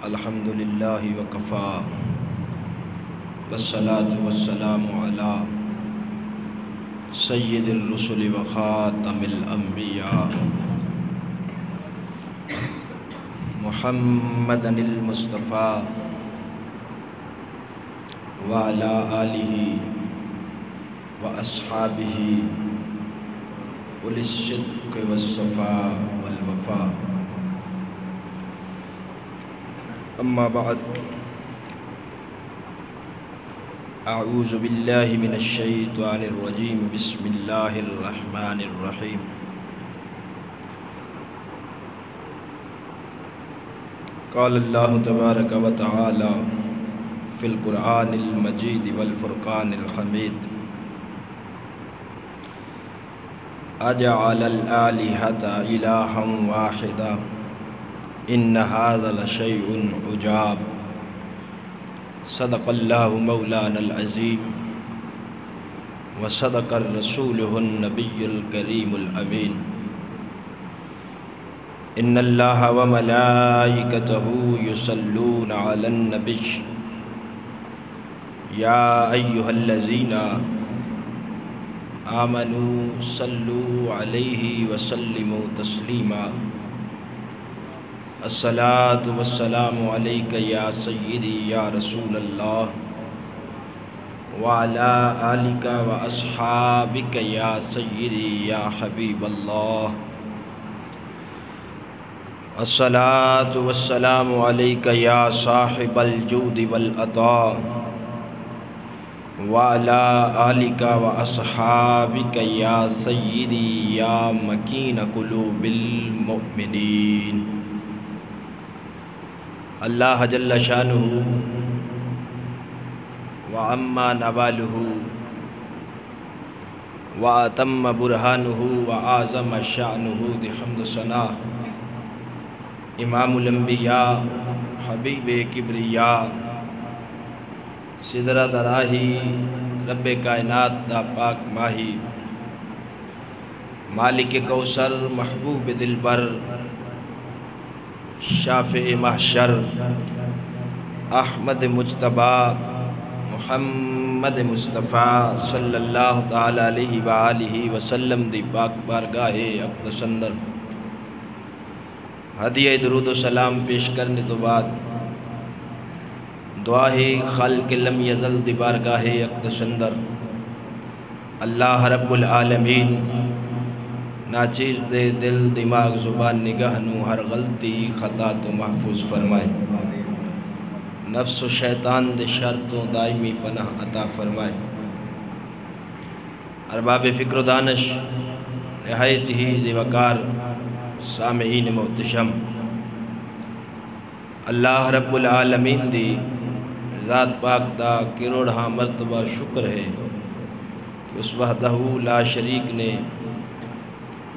الحمد للہ وکفا والصلاة والسلام علی سید الرسل وخاتم الانبیاء محمد المصطفیٰ وعلی آلہ واصحابہ اولی الصدق والصفاء والوفاء. اما بعد، اعوذ باللہ من الشیطان الرجیم، بسم اللہ الرحمن الرحیم. قال اللہ تبارک و تعالی فی القرآن المجید والفرقان الحمید: اجعل الآلہۃ الہا واحدا ان ھذا لشیء عجاب. صدق اللہ مولانا العظیم وصدق الرسول النبی الکریم الامین. ان اللہ وملائکتہ یصلون علی النبی یا ایہا الذین آمنوا صلوا علیہ وسلموا تسلیما. الصلاۃ والسلام علیک یا سیدی یا رسول اللہ وعلی آلک واصحابک یا سیدی یا حبیب اللہ. الصلاۃ والسلام علیک یا صاحب الجود والعطاء وعلی آلک واصحابک یا سیدی یا مکین قلوب المؤمنین. اللہ جل شانہ وعما نوالہ واتم برہانہ وعظم شانہ دی حمد ثنا امام الانبیاء حبیب کبریاء سدرہ دراہی رب کائنات دا پاک ماہی مالک کوثر محبوب دلبر شافع محشر احمد مجتبیٰ محمد مصطفیٰ صلی اللہ تعالی علیہ وآلہ وسلم دی پاک بارگاہ اقدس اندر ہدیہ درود و سلام پیش کرنے تو بعد دعا ہے خالق لم یزل دی بارگاہ اقدس اندر اللہ رب العالمین ناچیز دے دل دماغ زبان نگاہ نو ہر غلطی خطا تو محفوظ فرمائے. نفس و شیطان دے شر تو دائمی پناہ عطا فرمائے. ارباب فکر و دانش نہایت ہی ذی وقار سامعین محتشم، اللہ رب العالمین دی ذات پاک دا کروڑہاں مرتبہ شکر ہے کہ اس وحدہ لا شریک نے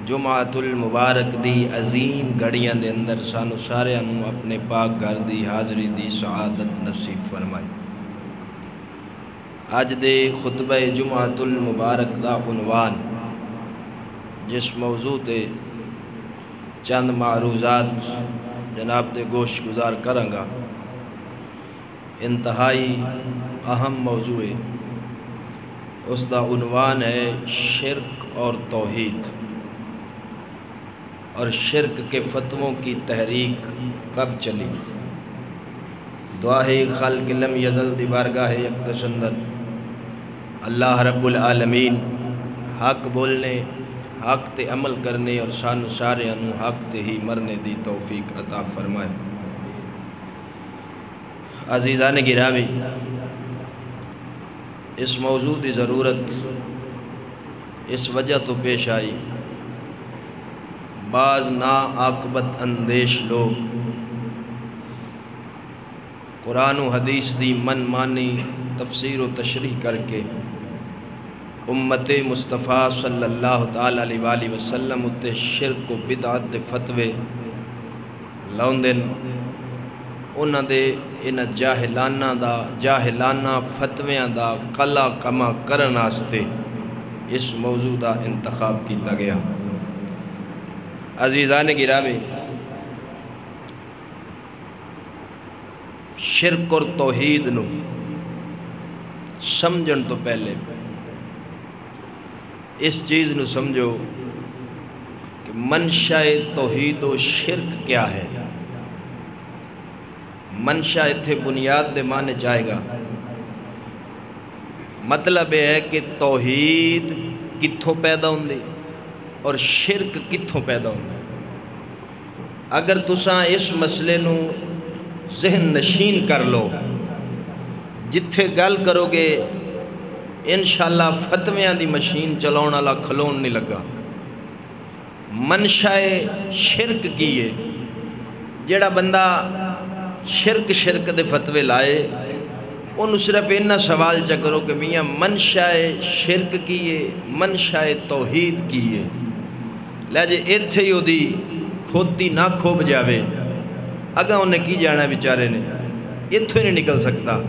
جمعۃ المبارک دی عظیم گھڑیاں دے اندر سانو سارے نو اپنے پاک گھر دی حاضری دی سعادت نصیب فرمائی. اج دے خطبہ جمعۃ المبارک دا عنوان جس موضوع تے چند معروضات جناب دے گوش گزار کرنگا، انتہائی اہم موضوع ہے. اس دا عنوان ہے شرک اور توحید، اور شرک کے فتووں کی تحریک کب چلی. دعا ہے خالق لم یزل دی بارگاہ اقدس اندر اللہ رب العالمین حق بولنے، حق تے عمل کرنے اور سانو سارے انو حق تے ہی مرنے دی توفیق عطا فرمائے. عزیزان گرامی، اس موضوع دی ضرورت اس وجہ تو پیش آئی، بعض ناعاقبت اندیش لوگ قرآن و حدیث دی من مانی تفسیر و تشریح کر کے امت مصطفیٰ صلی اللہ تعالی علیہ وآلہ وسلم اتے شرک و بدعت دے فتوے لاؤندن. انہاں دے ان جاہلانہ فتویاں دا قلع کما کرن واسطے اس موضوع دا انتخاب کیتا گیا. عزیزان گرامی، شرک اور توحید نو سمجھن تو پہلے اس چیز نو سمجھو کہ منشا توحید و شرک کیا ہے۔ منشا اتھے بنیاد دے معنی جائے گا، مطلب یہ ہے کہ توحید کتھوں پیدا ہوندی اور شرک کتھوں پیدا ہوندی۔ اگر تساں اس مسئلے نو ذہن نشین کر لو، جتھے گل کرو گے انشاءاللہ فتویاں دی مشین چلاؤن والا کھلون نہیں لگا۔ منشا شرک کی ہے، جڑا بندہ شرک دے فتوے لائے انہوں صرف اتنا سوال چا کرو کہ میاں منشا شرک کی ہے، منشا توحید کی ہے، لے جے ایتھے ہی دی کھوتی نہ کھوب جاوے اگا انہیں کی جانا بیچارے نے، ایتھے نہیں نکل سکتا۔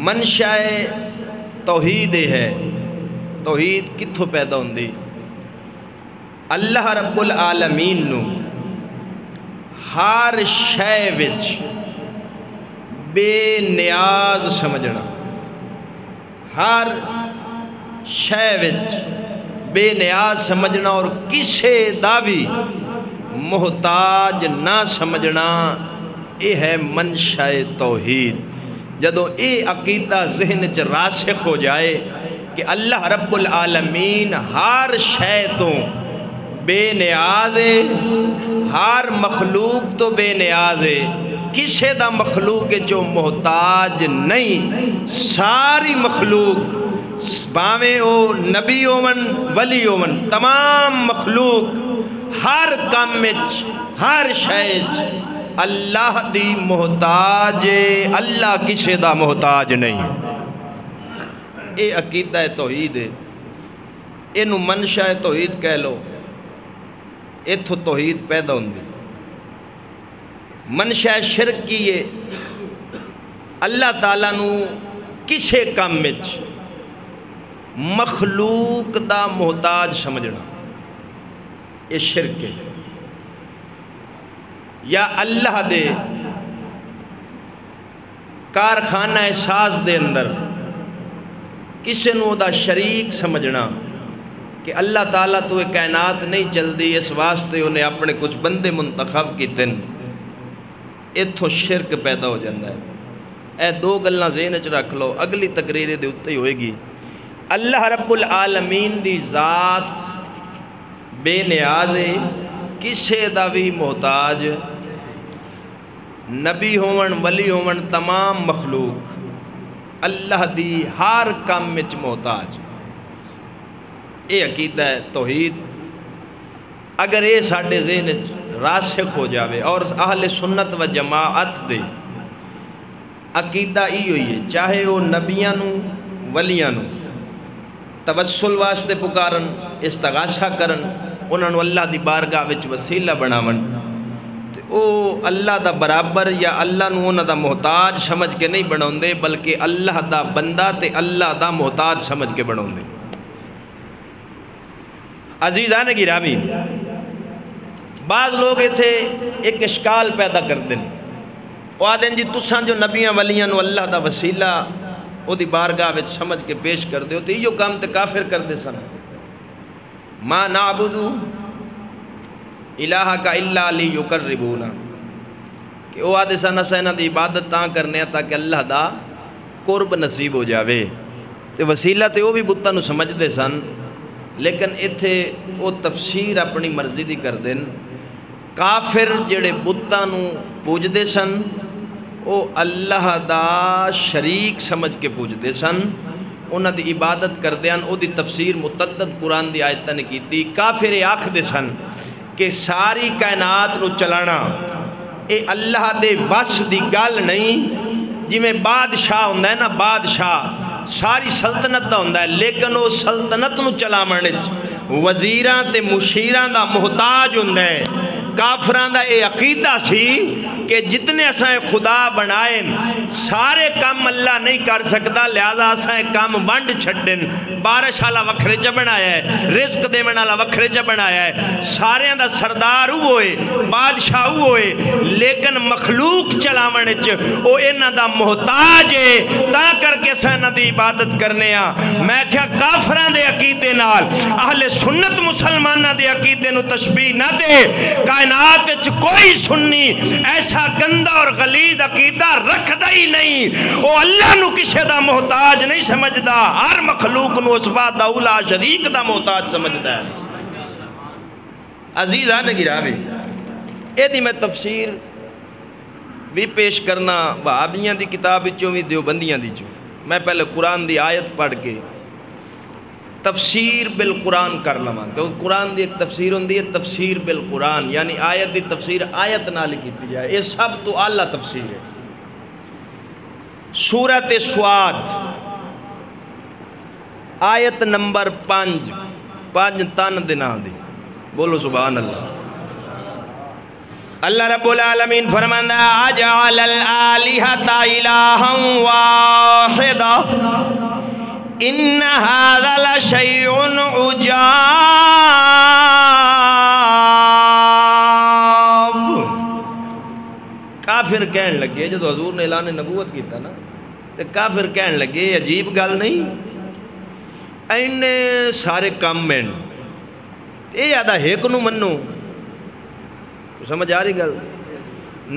منشا توحید ہے، توحید کتھوں پیدا ہوندی؟ اللہ رب العالمین نو ہر شے وچ بے نیاز سمجھنا، ہر شے وچ بے نیاز سمجھنا اور کسے دا بھی محتاج نہ سمجھنا، یہ ہے منشا توحید۔ جدو یہ عقیدہ ذہن چ راسخ ہو جائے کہ اللہ رب العالمین ہر شے تو بے نیاز ہے، ہر مخلوق تو بے نیاز ہے، کسے دا مخلوق جو محتاج نہیں، ساری مخلوق باویں او نبی ہوون ولی ہوون تمام مخلوق ہر کام وچ ہر شے وچ اللہ دی محتاج ہے، اللہ کسے دا محتاج نہیں۔ اے عقیدہ توحید ہے، اینو منشا توحید کہہ لو، ایتھو توحید پیدا ہوندی۔ منشا شرک کی ہے اللہ تعالیٰ نو کسے کام وچ مخلوق دا محتاج سمجھنا، یہ شرک ہے۔ یا اللہ دے کارخانہ ساز دے اندر کسے نو دا شریک سمجھنا کہ اللہ تعالیٰ تو یہ کائنات نہیں چل دی، اس واسطے انہیں اپنے کچھ بندے منتخب کیتے ہیں، ایتھو شرک پیدا ہو جاندہ ہے۔ اے دو گلنا ذہن وچ رکھ لو، اگلی تقریر دے اتے ہی ہوئے گی۔ اللہ رب العالمین دی ذات بے نیاز ہے، کسے دا بھی محتاج، نبی ہون ولی ہون تمام مخلوق اللہ دی ہر کام وچ محتاج۔ یہ عقیدہ ہے توحید۔ اگر یہ ساڈے ذہن راسخ ہو جاوے اور اہل سنت و جماعت دے عقیدہ ہی ہوئی ہے، چاہے وہ نبیاں نو ولیاں نو توسل واسطے پکارن، استغاثہ کرن، انہاں نو اللہ دی بارگاہ وچ وسیلہ بناون، تے او اللہ دا برابر یا اللہ نو انہاں دا محتاج سمجھ کے نہیں بناوندے، بلکہ اللہ دا بندہ تے اللہ دا محتاج سمجھ کے بناوندے۔ عزیزان گرامی، بعض لوگ ایتھے ایک اشکال پیدا کر دیں، وہ آدھیں جی تساں جو نبیاں ولیاں نو اللہ دا وسیلہ او دی بارگاہ وچ سمجھ کے پیش کر دے ہو، تو یہ کام تے کافر کر دے سن۔ ما نعبدو الہا کا الا لیقربونا، کہ وہ آدھے سن اساں انہاں دی عبادت تاں کرنے ہیں تاکہ اللہ دا قرب نصیب ہو جاوے، تے وسیلہ تے وہ بھی بتاں نو سمجھ دے سن، لیکن ایتھے وہ تفسیر اپنی مرضی دی کر دیں۔ کافر جڑے بتاں نو پوج دے سن وہ اللہ دا شریک سمجھ کے پوج دے سن، انہاں دی عبادت کر دیاں، او دی تفسیر متعدد قرآن دی آیتاں نے کیتی۔ کافر آکھ دے سن کہ ساری کائنات نو چلانا اے اللہ دے وس دی گل نہیں، جی میں بادشاہ ہوندہ ہے نا، بادشاہ ساری سلطنت دا ہوندہ ہے، لیکن وہ سلطنت نو چلا مرنے وزیران تے مشیران دا محتاج ہوندہ ہے، کافران دا اے عقیدہ سی کہ جتنے اسائیں خدا بنائیں سارے کام اللہ نہیں کر سکتا، لہذا اسائیں کام ونڈ چھڑن، بارش والا وکھرے چ بنایا ہے، رزق دے والا وکھرے چ بنایا ہے، سارے دا سردار ہوئے بادشاہ ہوئے، لیکن مخلوق چلاون وچ او انہاں دا محتاج ہے، تا کر کے اساں انہاں دی عبادت کرنے ہاں۔ میں کہا کافراں دے عقیدے نال اہل سنت مسلماناں دے عقیدے نو تشبیہ نہ دے۔ کائنات وچ کوئی سنی ایسا گندا اور غلیظ عقیدہ رکھدا ہی نہیں، او اللہ نو کسے دا محتاج نہیں سمجھدا، ہر مخلوق نو اس وحدہ لا شریک دا محتاج سمجھدا ہے۔ عزیزان گرامی، اے دی میں تفسیر بھی پیش کرنا وہابیاں دی کتاب وچوں بھی دیوبندیاں دی چوں۔ میں پہلے قرآن دی آیت پڑھ کے تفسیر بالقرآن کر لواں، کیونکہ قرآن دی ایک تفسیر ہوندی ہے تفسیر بالقرآن، یعنی آیت دی تفسیر آیت نال کیتی جائے، یہ سب تو اعلیٰ تفسیر ہے۔ سورۃ سواد آیت نمبر 5 تن دناں دی، بولو سبحان اللہ۔ اللہ رب العالمین فرماندا اجعل الالہۃ الہا واحدا ان ھذا لشیء عجاب۔ کافر کہن لگے جدو حضور نے اعلان نبوت کیتا نا، تے کافر کہن لگے عجیب گل نہیں، اینے سارے کام میں اے یادا ایک نو منو، سمجھ آ رہی گل؟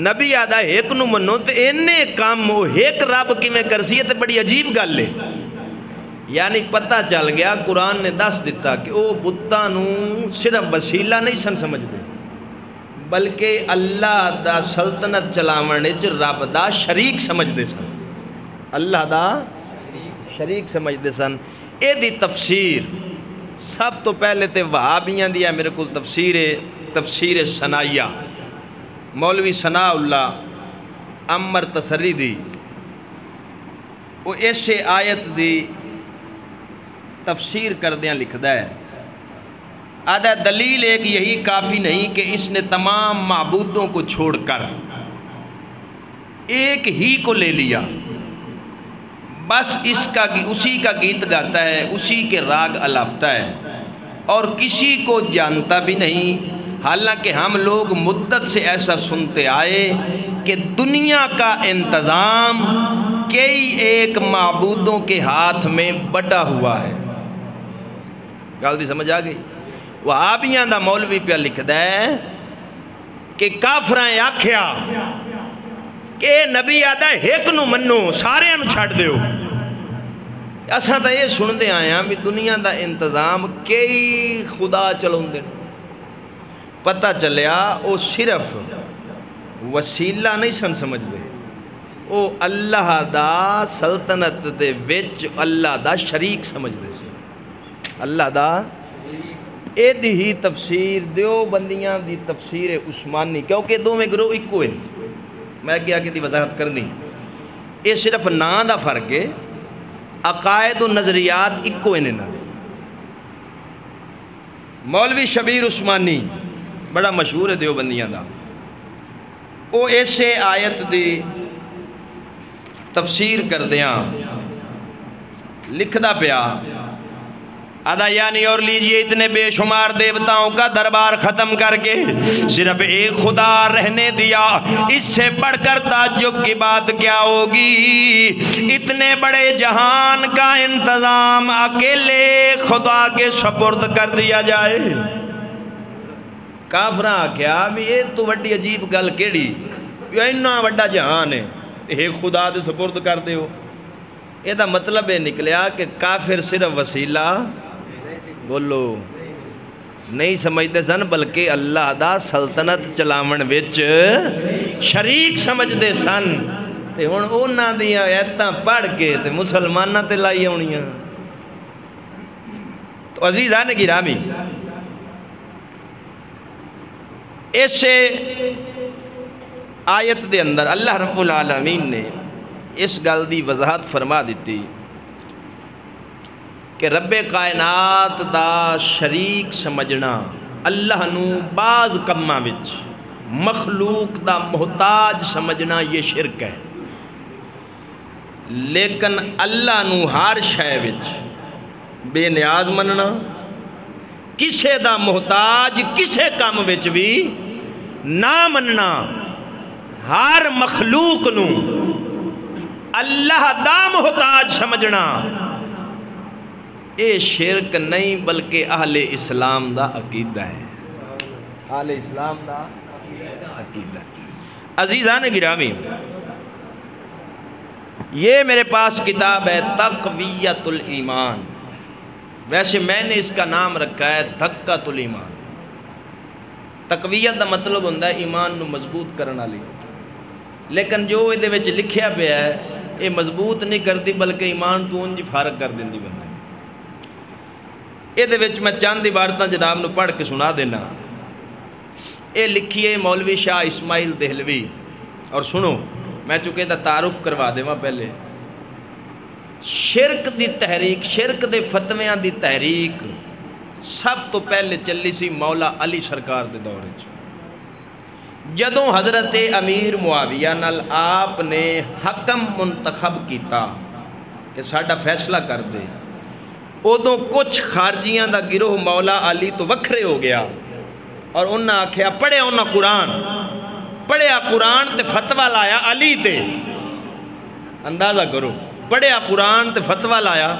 نبی آدھا ایک نو منو تے اینے کام ہو ایک رب کی میں کرسی ہے تے بڑی عجیب گل ہے۔ یعنی پتہ چل گیا قرآن نے دس دیتا کہ او بتاں نو صرف وسیلہ نہیں سن سمجھ دے، بلکہ اللہ دا سلطنت چلاون وچ رب دا شریک سمجھ دے سن، اللہ دا شریک سمجھ دے سن۔ اے دی تفسیر سب تو پہلے تے وہابیاں دی ہے، میرے کو تفسیر ثنائیہ مولوی ثناء اللہ عمر تسری دی، وہ ایسے آیت دی تفسیر کردیاں لکھدا ہے، آدھا دلیل ایک یہی کافی نہیں کہ اس نے تمام معبودوں کو چھوڑ کر ایک ہی کو لے لیا، بس اسی کا گیت گاتا ہے، اسی کے راگ الاپتا ہے اور کسی کو جانتا بھی نہیں۔ حالانکہ ہم لوگ مدت سے ایسا سنتے آئے کہ دنیا کا انتظام کئی ایک معبودوں کے ہاتھ میں بٹا ہوا ہے۔ گل دی سمجھ آ گئی؟ وہابیاں دا مولوی پہ لکھدا ہے کہ کافراں آکھیا کہ نبی آدھا ایک نو منو سارے نو چھڑ دیو، اساں تا یہ سندے آئے ہیں بھی دنیا دا انتظام کئی خدا چلون دے، پتہ چلیا او صرف وسیلہ نہیں سن سمجھ دے، او اللہ دا سلطنت دے وچ اللہ دا شریک سمجھ دے سے، اللہ دا۔ اے دی ہی تفسیر دیوبندیاں دی تفسیر عثمانی، کیونکہ دو میں گروہ ایک ہوئے، میں کیا کہ دی وضاحت کرنی، اے صرف نا دا فرق ہے، عقائد و نظریات ایک ہوئے نے۔ مولوی شبیر عثمانی بڑا مشہور ہے دیوبندیاں دا، او ایسے آیت دی تفسیر کردیاں لکھدا پیا، آدھا یعنی اور لیجئے اتنے بے شمار دیوتاؤں کا دربار ختم کر کے صرف ایک خدا رہنے دیا، اس سے بڑھ کر تعجب کی بات کیا ہوگی؟ اتنے بڑے جہان کا انتظام اکیلے خدا کے سپرد کر دیا جائے۔ کافراں کیا بھی یہ تو وڈی عجیب گل کیڑی، اتنا وڈا جہان ہے ایک خدا دے سپرد کر دیو۔ یہ دا مطلب ہے نکلیا کہ کافر صرف وسیلہ بولو نہیں سمجھتے سن، بلکہ اللہ دا سلطنت چلاون وچ شریک سمجھتے سن، تے ہن انہاں دیاں آیتاں پڑھ کے تے مسلماناں تے لائی ہونیاں۔ تو عزیزان گرامی، ایسے آیت دے اندر اللہ رب العالمین نے اس گل دی وضاحت فرما دیتی کہ رب کائنات دا شریک سمجھنا اللہ نو بعض کماں وچ مخلوق دا محتاج سمجھنا یہ شرک ہے، لیکن اللہ نو ہر شے وچ بے نیاز مننا، کسے دا محتاج کسے کام وچ بھی نہ مننا، ہر مخلوق نو اللہ دا محتاج سمجھنا، اے شرک نہیں بلکہ اہل اسلام دا عقیدہ ہے، اہل اسلام دا عقیدہ۔ عزیزان گرامی، یہ میرے پاس کتاب ہے تقویت الایمان، ویسے میں نے اس کا نام رکھا ہے دھکۃ الایمان۔ تقویت دا مطلب ہوتا ہے ایمان نو مضبوط کرنا والی، لیکن جو یہ وچ لکھیا پیا ہے یہ مضبوط نہیں کرتی بلکہ ایمان تو انج فارغ کر دیندی بندے۔ یہ میں چند عبارتاں جناب نو پڑھ کے سنا دینا۔ یہ لکھیے مولوی شاہ اسماعیل دہلوی، اور سنو میں چونکہ دا تعارف کروا دے پہلے۔ شرک دی تحریک، شرک دے فتویاں دی تحریک سب تو پہلے چلی سی مولا علی سرکار دے دور وچ، جدوں حضرت امیر معاویہ نال آپ نے حکم منتخب کیتا کہ ساڈا فیصلہ کر دے، ادوں کچھ خارجیاں دا گروہ مولا علی تو وکھرے ہو گیا، اور انہاں آکھیا پڑھیا انہاں قرآن، پڑھیا قرآن تے فتویٰ لایا علی تے، اندازہ کرو، پڑھیا قرآن تے فتویٰ لایا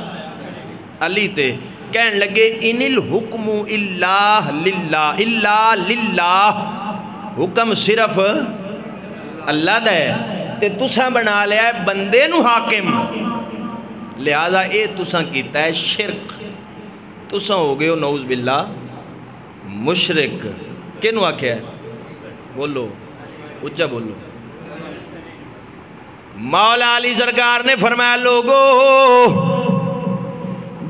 علی تے، کہن لگے ان الحکم الا للہ، الا للہ، حکم صرف اللہ دا ہے، تے تساں بنا لیا ہے بندے نو حاکم، لہذا اے تساں کیتا ہے شرک، تساں ہو گئے ہو نعوذ باللہ مشرک۔ کینو آکھیا ہے؟ بولو اچھا بولو۔ مولا علی سرکار نے فرمایا لوگو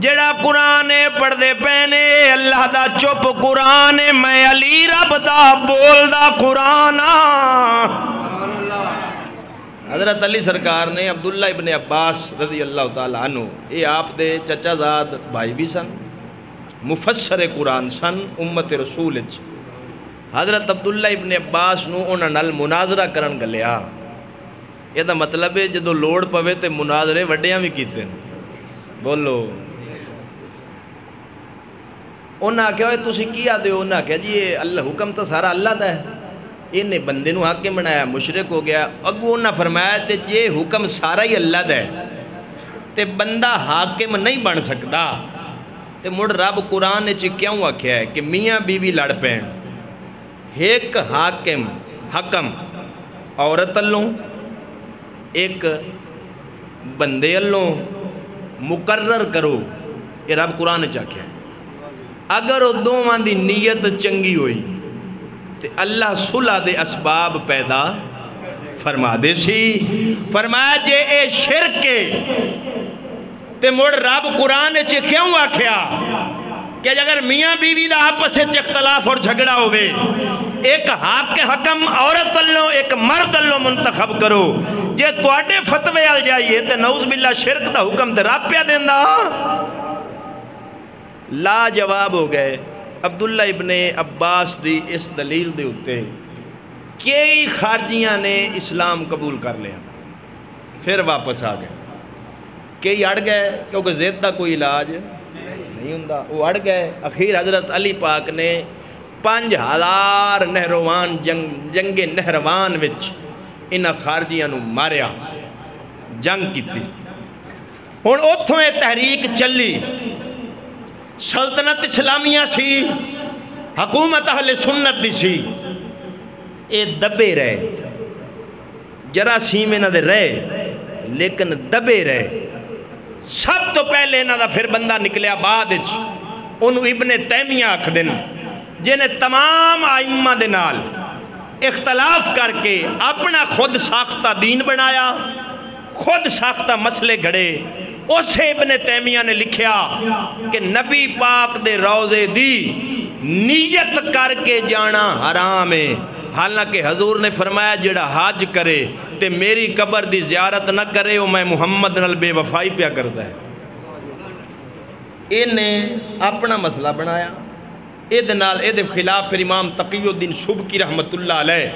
جڑا قرآن پڑھ دے پینے اللہ دا چپ قرآن، میں علی رب دا بول دا قرآن۔ حضرت علی سرکار نے عبداللہ ابن عباس رضی اللہ تعالیٰ عنہ، یہ آپ دے چچا زاد بھائی بھی سن، مفسر قرآن سن امت رسول اچ۔ حضرت عبداللہ ابن عباس نو انہاں نال مناظرہ کرن گلیا، یہ دا مطلب ہے جدو لوڑ پوے تے مناظرے وڈیاں بھی کیتے ہیں، بولو۔ انہاں کہا ہوئے تسی کیا دے ہو؟ انہاں کہا جی یہ اللہ حکم تو سارا اللہ دا ہے، انہیں بندے نو حاکم بنایا، مشرک ہو گیا۔ اگو انہاں فرمایا تے یہ حکم سارا ہی اللہ دا ہے تے بندہ حاکم نہیں بن سکتا، تے مڑ رب قرآن چ کیوں آکھیا ہے کہ میاں بیوی لڑ پین، ایک حاکم حکم عورت اللہ، ایک بندے اللہ مقرر کرو، یہ رب قرآن چ آکھیا ہے۔ اگر وہ دوواں دی نیت چنگی ہوئی تے اللہ صلح دے اسباب پیدا فرما دے سی۔ فرمایا جے اے شرک تے مڑ رب قرآن چ کیوں آکھیا کہ اگر میاں بیوی دا آپس وچ اختلاف اور جھگڑا ہوئے، ایک حکم عورت اللہ ایک مرد اللہ منتخب کرو، جے تواڈے فتوے ال جائیے تے نعوذ باللہ شرک دا حکم تے رب پیا دیندا۔ لا جواب ہو گئے عبداللہ ابن عباس دی اس دلیل دے ہوتے، کئی خارجیاں نے اسلام قبول کر لیا، پھر واپس آ گئے، کئی اڑ گئے کیونکہ زید دا کوئی علاج نہیں ہوندا، وہ اڑ گئے۔ اخیر حضرت علی پاک نے 5000 نہروان جنگ نہروان وچ انہاں خارجیاں نو ماریا، جنگ کیتی۔ ہن اوتھوں یہ تحریک چلی، سلطنت اسلامیہ سی، حکومت اہل سنت دی سی، اے دبے رہے، جراثیم انہاں دے رہے لیکن دبے رہے۔ سب تو پہلے انہاں دا پھر بندہ نکلیا بعد وچ، انہوں ابن تیمیہ آکھ دن، جنہیں تمام ائمہ دے نال اختلاف کر کے اپنا خود ساختہ دین بنایا، خود ساختہ مسئلے گھڑے۔ اسے ابن تیمیہ نے لکھیا کہ نبی پاک دے روزے دی نیت کر کے جانا حرام ہے، حالانکہ حضور نے فرمایا جڑا حج کرے تے میری قبر دی زیارت نہ کرے وہ میں محمد نال بے وفائی پیا کرتا ہے۔ انہیں اپنا مسئلہ بنایا، یہ خلاف پھر امام تقی الدین سبکی رحمت اللہ علیہ،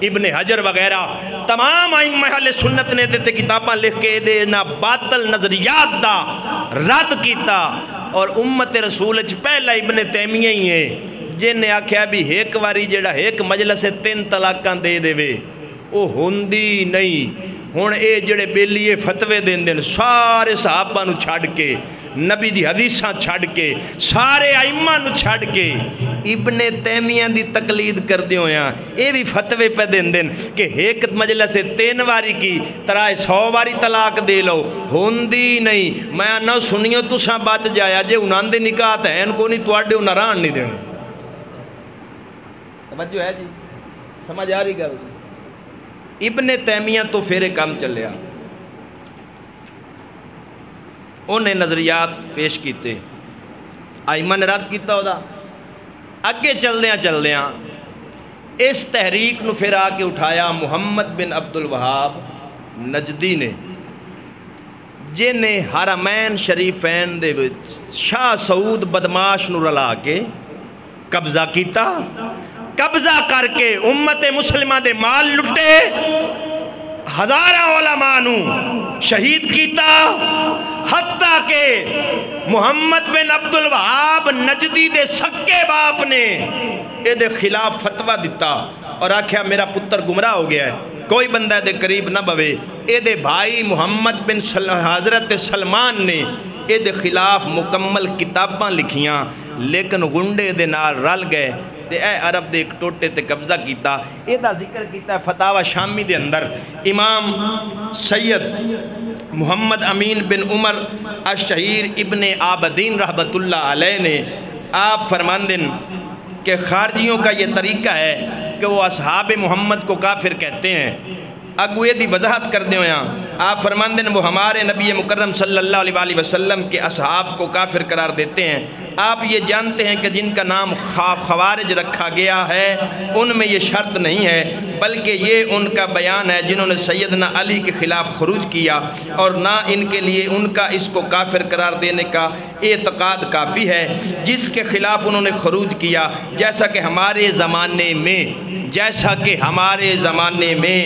ابن حجر وغیرہ تمام ائمہ اہل سنت نے دیتے کتاباں لکھ کے دے نہ باطل نظریات دا رد کیتا۔ اور امت رسول پہلا ابن تیمیہ ہی ہے جن نے آکھیا بھی ایک واری جڑا ایک مجلس 3 طلاقاں دے دے وے وہ ہوندی نہیں۔ ہن اے جڑے بیلیے فتوے دین دین سارے صحابہ نو چھڑ کے، نبی دی حدیثاں چھڑ کے، سارے ائمہ نو چھڑ کے ابن تیمیہ دی تقلید کر دے ہویاں اے بھی فتوے پہ دین دین کہ ایک مجلس 3 واری کی ترائے 100 واری طلاق دے لو ہوندی نہیں۔ میں نہ سنیو تساں بچ جایا جے انہاں دے نکاح تے ہیں کو نہیں تواڈے انہاں رہن نہیں دینا۔ توجہ ہے جی، سمجھ آ رہی گل؟ ابن تیمیہ تو پھر کام چلیا، انہیں نظریات پیش کیتے، ائمہ نے رد کیتا ہودا۔ اگے چل دیاں اس تحریک نو پھر آ کے اٹھایا محمد بن عبد الوہاب نجدی نے، جن نے حرمین شریفین دے وچ شاہ سعود بدماش نو رلا کے قبضہ کیتا، قبضہ کر کے امت مسلمہ دے مال لٹے، ہزاراں علماء نو شہید کیتا، حتیٰ کہ محمد بن عبد الوہاب نجدی دے سکے باپ نے اے دے خلاف فتوہ دیتا اور آکھیا میرا پتر گمراہ ہو گیا ہے، کوئی بندہ دے قریب نہ بوے۔ اے دے بھائی محمد بن حضرت سلمان نے اے دے خلاف مکمل کتاباں لکھیاں، لیکن گنڈے دے نال رل گئے تے اے عرب دے ایک ٹوٹے تے قبضہ کیتا۔ اے دا ذکر کیتا ہے فتاوی شامی دے اندر امام سید محمد امین بن عمر الشہیر ابن عابدین رحمت اللہ علیہ نے آپ فرماندن کہ خارجیوں کا یہ طریقہ ہے کہ وہ اصحاب محمد کو کافر کہتے ہیں۔ اگوے دی وضاحت کر دیں ہویاں آپ فرماندن وہ ہمارے نبی مکرم صلی اللہ علیہ وآلہ وسلم کے اصحاب کو کافر قرار دیتے ہیں۔ آپ یہ جانتے ہیں کہ جن کا نام خوارج رکھا گیا ہے ان میں یہ شرط نہیں ہے، بلکہ یہ ان کا بیان ہے جنہوں نے سیدنا علی کے خلاف خروج کیا، اور نہ ان کے لیے ان کا اس کو کافر قرار دینے کا اعتقاد کافی ہے جس کے خلاف انہوں نے خروج کیا، جیسا کہ ہمارے زمانے میں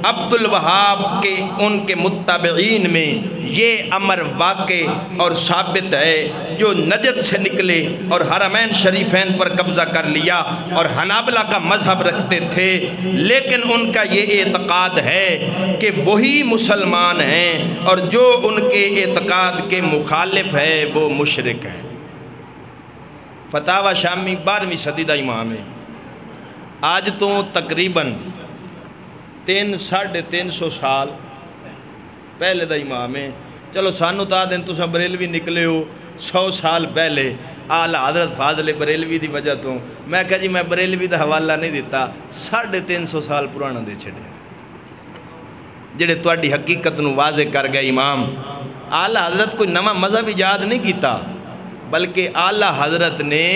عبد الوہاب کے ان کے متبعین میں یہ امر واقع اور ثابت ہے، جو نجد سے نکلے اور حرمین شریفین پر قبضہ کر لیا اور حنابلہ کا مذہب رکھتے تھے، لیکن ان کا یہ اعتقاد ہے کہ وہی مسلمان ہیں اور جو ان کے اعتقاد کے مخالف ہے وہ مشرک ہے۔ فتاوی شامی 12ویں صدی دا امام ہے، آج تو تقریباً 300-350 سال پہلے دا امام ہے۔ چلو سانو تا دن تو بریلوی نکلے ہو 100 سال پہلے اعلیٰ حضرت فاضل بریلوی دی وجہ تو میں کہا جی میں بریلوی دا حوالہ نہیں دیتا، 350 سال پرانا دے چھڑے جڑے تواڈی حقیقت نو واضح کر گئے امام۔ اعلیٰ حضرت کوئی نواں مذہب ایجاد نہیں کیتا، بلکہ اعلیٰ حضرت نے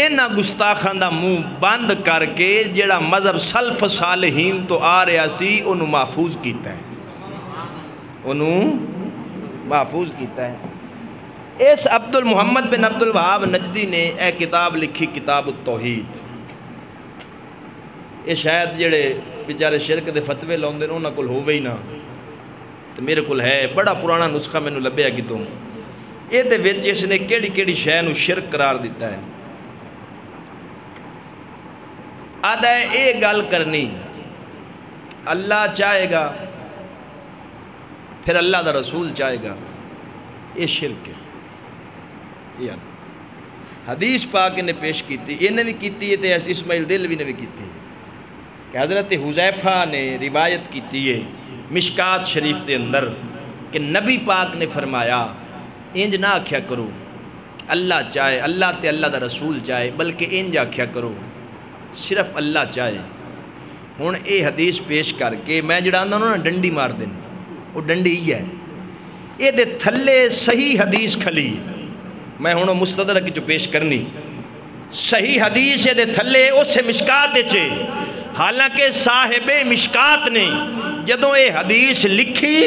اینا گستاخاں دا منہ بند کر کے جڑا مذہب سلف صالحین تو آ رہا سی انہوں محفوظ کیتا ہے، اس محمد بن عبد الوہاب نجدی نے اے کتاب لکھی، کتاب التوحید۔ یہ شاید جڑے بیچارے شرک دے فتوے لاؤندے انہاں کول ہووے ہی نہ، تے میرے کول ہے بڑا پرانا نسخہ مینوں لبھیا کتوں۔ اے دے وچ اس نے کیڑی کیڑی شے نوں شرک قرار دیتا ہے۔ آدھا ہے اے گل کرنی اللہ چاہے گا پھر اللہ دا رسول چاہے گا، یہ شرک ہے۔ یہ حدیث پاک نے پیش کیتی، یہ نے بھی کیتی ہے تے اسماعیل دلوی نے بھی کیتی ہے کہ حضرت حذیفہ نے روایت کیتی ہے مشکات شریف دے اندر کہ نبی پاک نے فرمایا انج نہ آکھیا کرو اللہ چاہے، اللہ تے اللہ دا رسول چاہے، بلکہ انج آکھیا کرو صرف اللہ چاہے۔ ہن اے حدیث پیش کر کے میں جڑا آندا نا ڈنڈی مار دین، وہ ڈنڈی ہی ہے، اے دے تھلے صحیح حدیث کھلی، میں ہن مستدرک جو پیش کرنی صحیح حدیث دے تھلے اس مشکات چے، حالانکہ صاحب مشکات نے جدوں اے حدیث لکھی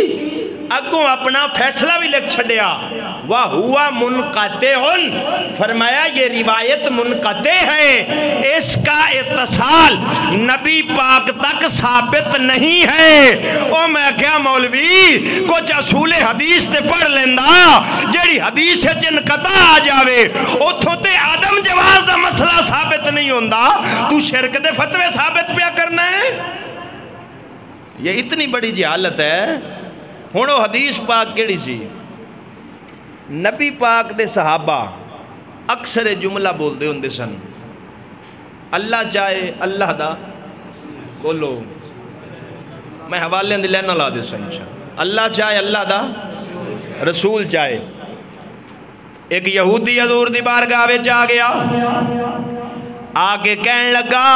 اگوں اپنا فیصلہ بھی لکھ چھڑیا وَهُوَ مُنْقَطِعٌ فرمایا یہ روایت منقطع ہے، اس کا اتصال نبی پاک تک ثابت نہیں ہے۔ او میں کیا مولوی کچھ اصول حدیث تے پڑھ لیندہ جیڑی حدیث انقطاع آ جاوے اتھوں تے عدم جواز دا مسئلہ ثابت نہیں ہوندہ، تو شرک دے فتوے ثابت پیا کرنا ہے؟ یہ اتنی بڑی جہالت ہے۔ ہونو حدیث پاک کیڑی سی؟ نبی پاک دے صحابہ اکثر جملہ بول دے ہوندے سن، اللہ چاہے اللہ دا بولو، میں حوالے دے لینا لا دے سن انشاءاللہ، اللہ چاہے اللہ دا رسول چاہے۔ ایک یہودی حضور دی بارگاہ وچ آ گیا، آگے کہن لگا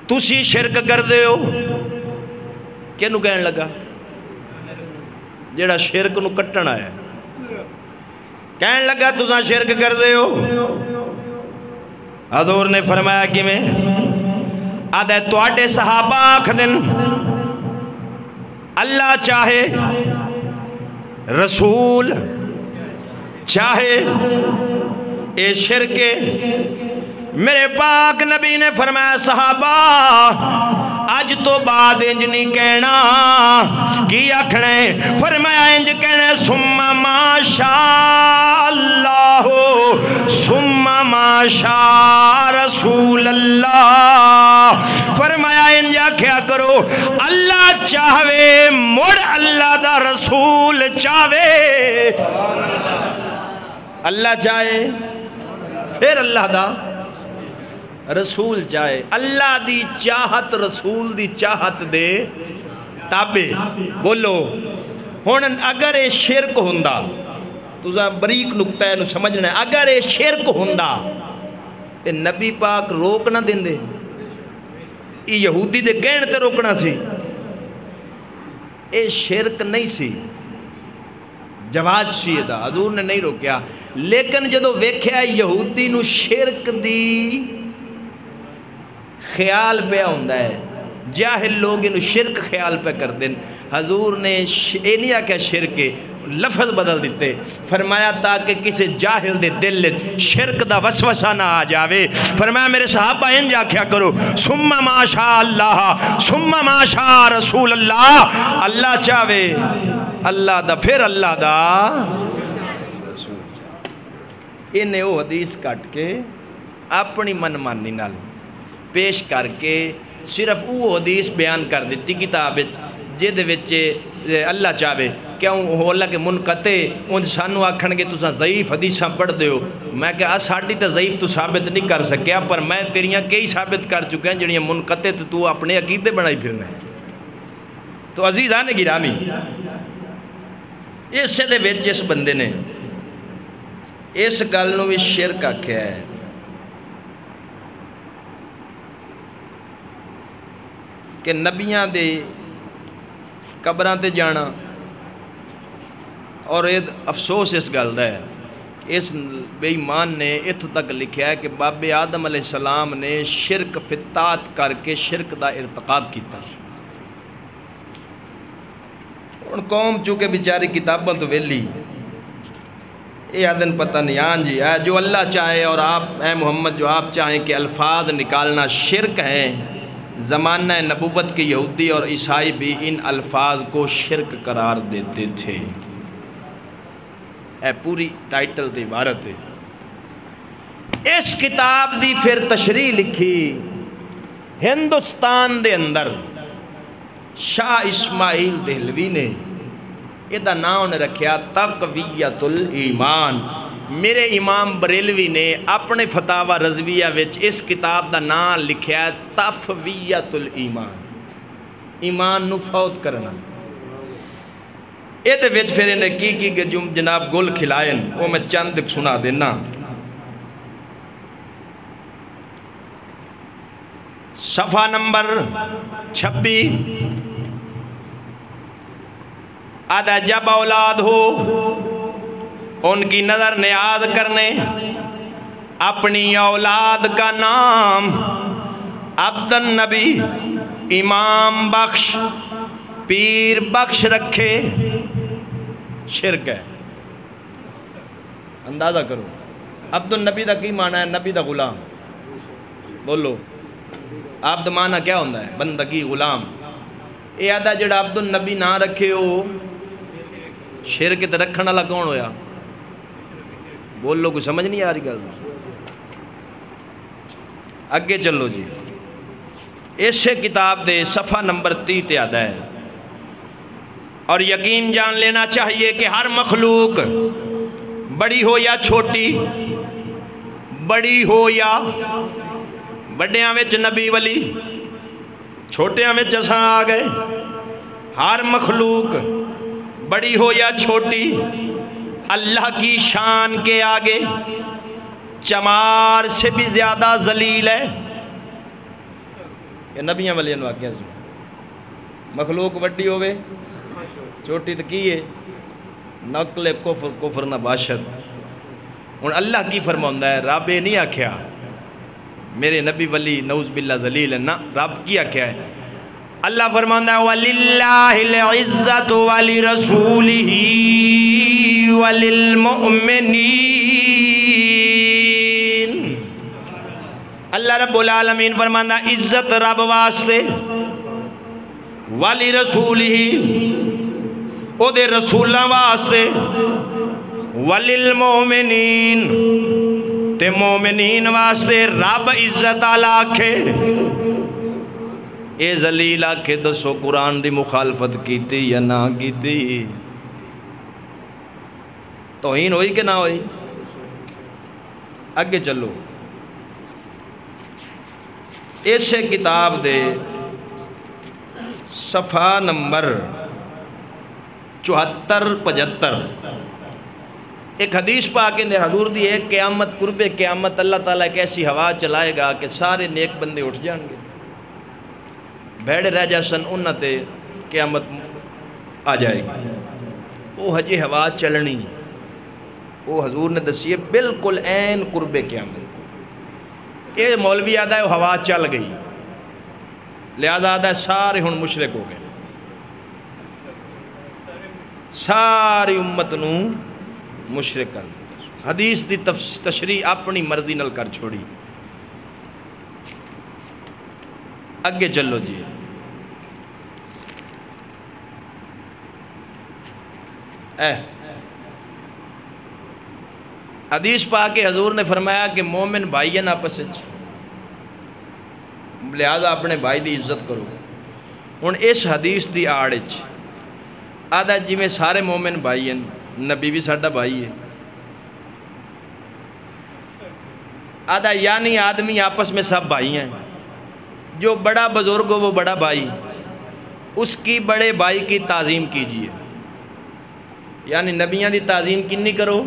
تسی شرک کر دے ہو۔ کینو کہن لگا؟ جیڑا شرک نو کٹن آیا کہن لگا تساں شرک کر دے ہو۔ حضور نے فرمایا کہ میں آدھے تواڈے صحابہ آکھ دن اللہ چاہے رسول چاہے اے شرک۔ میرے پاک نبی نے فرمایا صحابہ آج تو بعد انج نہیں کہنا، کی آکھنے؟ فرمایا انج کہنے ثم ما شاء اللہ ثم ما شاء رسول اللہ۔ فرمایا انج آکھیا کرو اللہ چاہوے مڑ اللہ دا رسول چاہوے، اللہ چاہے پھر اللہ دا رسول چاہے، اللہ دی چاہت رسول دی چاہت دے تابع۔ بولو ہون اگر اے شرک ہوندہ تو بریک نکتہ ہے نو سمجھنا ہے، اگر اے شرک ہوندہ تے نبی پاک روک نہ دیں دے، یہ یہودی دے کہن تے روکنا سی، اے شرک نہیں سی، جواز سی دا حضور نے نہیں روکیا۔ لیکن جدو ویکھیا یہودی نو شرک دی خیال پہ ہوندہ ہے، جاہل لوگ انہوں شرک خیال پہ کر دیں، حضور نے اے نہیں آکھیا شرک لفظ بدل دیتے، فرمایا تاکہ کسی جاہل دے دل شرک دا وسوسہ نہ آ جاوے۔ فرمایا میرے صحابہ انج آکھیا کرو ثم ما شاء اللہ ثم ما شاء رسول اللہ، اللہ چاہوے اللہ دا پھر اللہ دا رسول چاہوے۔ انہیں وہ حدیث کٹ کے اپنی من مانی نال پیش کر کے صرف وہ حدیث بیان کر دیتی کتاب جہدے وچ اللہ چاہے کیوں ہو اللہ کے منقطع ان سانو آکھن گے تساں ضعیف حدیثاں پڑھ دے ہو، میں کہا ساڑی تے ضعیف تو ثابت نہیں کر سکیا، پر میں تیریاں کئی ثابت کر چکے ہیں جنہی منقطع تو اپنے عقیدے بنائی پھرنا ہے۔ تو عزیزان گرامی اس دے وچ اس بندے نے اس گل نو بھی شرک آکھیا ہے۔ کہ نبیاں دے قبران تے جانا، اور افسوس اس گل دا ہے اس بے ایمان نے اتھو تک لکھیا ہے کہ باب آدم علیہ السلام نے شرک فتات کر کے شرک دا ارتقاب کیتا۔ ان قوم چونکہ بیچاری کتابوں تو ویلی یہ آدن پتہ نہیں آن جی ہے جو اللہ چاہے اور آپ اے محمد جو آپ چاہیں کہ الفاظ نکالنا شرک ہیں، زمانہ نبوت کے یہودی اور عیسائی بھی ان الفاظ کو شرک قرار دیتے تھے۔ اے پوری ٹائٹل تے عبارت ہے۔ اس کتاب دی پھر تشریح لکھی ہندوستان دے اندر شاہ اسماعیل دہلوی نے، یہ نام نے رکھیا تقویت الایمان۔ میرے امام بریلوی نے اپنے فتاوہ رضویہ وچ اس کتاب دا نام لکھیا ہے تفویت الایمان، ایمان نو فوت کرنا۔ یہ وچ پھر انہیں کی جناب گل کھلائیں وہ میں چند سنا دینا۔ صفحہ نمبر 26 آدھا جب اولاد ہو ان کی نظر نیاز کرنے، اپنی اولاد کا نام عبد النبی امام بخش پیر بخش رکھے شرک ہے. اندازہ کرو عبد النبی دا کی معنی ہے؟ نبی دا غلام. بولو عبد معنی کیا ہوتا ہے؟ بندگی، غلام. یہ آدھا جڑا عبد النبی نہ رکھے ہو شرک تے رکھن والا کون ہویا؟ بولو کوئی سمجھ نہیں آ رہی گل. اگے چلو جی. اسے کتاب دے صفحہ نمبر 30 تے آدھا ہے اور یقین جان لینا چاہیے کہ ہر مخلوق بڑی ہو یا چھوٹی، بڑی ہو یا بڑیاں وچ نبی ولی، چھوٹیاں وچ اساں آ گئے. ہر مخلوق بڑی ہو یا چھوٹی اللہ کی شان کے آگے چمار سے بھی زیادہ ذلیل ہے. یہ نبیاں ولیاں نو آگیا سو. مخلوق وڈی ہوئے چھوٹی تو کی ہے؟ نقل کفر، کفر نہ باشد. ہن اللہ کی فرماؤندا ہے؟ رب یہ نہیں آکھیا میرے نبی ولی نعوذ باللہ ذلیل ہے، نہ. رب کی آکھیا ہے؟ اللہ فرماؤندا ہے وَلِلَّهِ الْعِزَّةُ وَلِرَسُولِهِ وَلِلْمُؤْمِنِينَ. اللہ رب العالمین فرماؤندا عزت رب واسطے، وَلِرَسُولِهِ او دے رسولاں واسطے، وَلِلْمُؤْمِنِينَ تے مومنین واسطے. رب عزت آلہ آکھے اے ذلیل آکھے دسو قرآن دی مخالفت کیتی یا نہ کیتی؟ توہین ہوئی کہ نہ ہوئی؟ اگے چلو. اسے کتاب دے صفحہ نمبر 74-75 ایک حدیث پاک نے حضور دی ایک قیامت، قرب قیامت اللہ تعالیٰ ایک ایسی ہوا چلائے گا کہ سارے نیک بندے اٹھ جان گے، بھیڑ رہ جاسن انہاں تے قیامت آ جائے گی. وہ ہجے ہوا چلنی، وہ حضور نے دسیے بالکل عین قرب قیامت. یہ مولوی آدھا ہے وہ ہوا چل گئی لہذا آدھا ہے سارے ہن مشرک ہو گئے، ساری امت نو مشرک کر دیا. حدیث دی تشریح اپنی مرضی نل کر چھوڑی. اگے چلو جی. حدیث پاک کے حضور نے فرمایا کہ مومن بھائین آپس لہذا اپنے بھائی دی عزت کرو. ہن اس حدیث دی آڑ آدھا جی میں سارے مومن بھائی ہیں، نبی بھی ساڈا بھائی ہے. آدھا یعنی آدمی آپس میں سب بھائی ہیں، جو بڑا بزرگ ہو وہ بڑا بھائی، اس کی بڑے بھائی کی تعظیم کیجیے. یعنی نبیاں دی تعظیم کنی کرو؟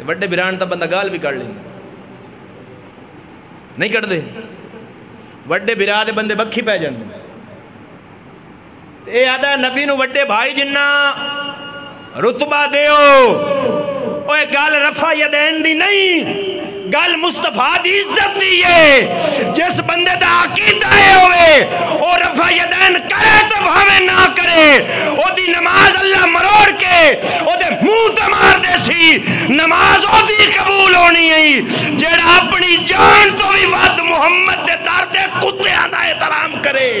بڑے بران تا بندہ گال بھی کر لیں نہیں کر دے. وڈے برا دے بندے بکھی پہ جاندے. اے آدھا نبی نو وڈے بھائی جنہ رتبہ دیو. اوے گال رفع یدین دی نہیں، گال مصطفیٰ دی عزت دیئے. جس بندے دا عقیدہ ہوئے او رفع یدین کرے تو بھاوے نہ کرے، او دی نماز اللہ مروڑ کے او دے منہ تے مار دے سی. نماز او دی قبول ہونی ہے جیڑا اپنی جان تو بھی ود محمد دے در دے کتے آدھا احترام کرے.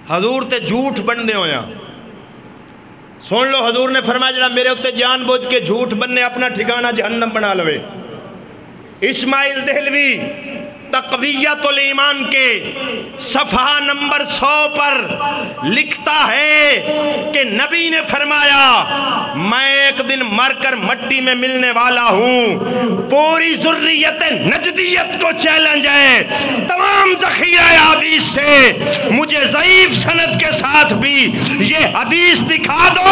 حضور تے جھوٹ بننے ہویا. سن لو حضور نے فرمایا جڑا میرے اتے جان بوجھ کے جھوٹ بننے اپنا ٹھکانہ جہنم بنا لوے. اسماعیل دہلوی تقویت الایمان کے صفحہ نمبر 100 پر لکھتا ہے کہ نبی نے فرمایا میں ایک دن مر کر مٹی میں ملنے والا ہوں. پوری ذریت نجدیت کو چیلنج ہے، تمام ذخیرہ آدی حدیث سے مجھے ضعیف سند کے ساتھ بھی یہ حدیث دکھا دو،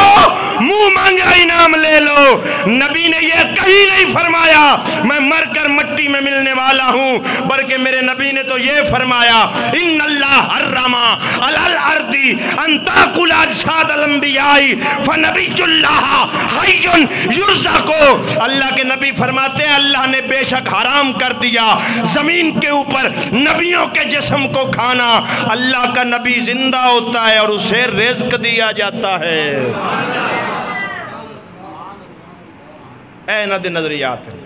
منہ مانگا انعام لے لو۔ نبی نے یہ کہیں نہیں فرمایا میں مر کر مٹی میں ملنے والا ہوں، بلکہ میرے نبی نے تو یہ فرمایا ان اللہ حرم علی الارض ان تاکل اجساد الانبیاء فنبی اللہ حی یرزق۔ اللہ کے نبی فرماتے ہیں اللہ نے بے شک حرام کر دیا زمین کے اوپر نبیوں کے جسم کو کھانا۔ اللہ کا نبی زندہ ہوتا ہے اور اسے رزق دیا جاتا ہے۔ اے نہ دے نظریات ہیں۔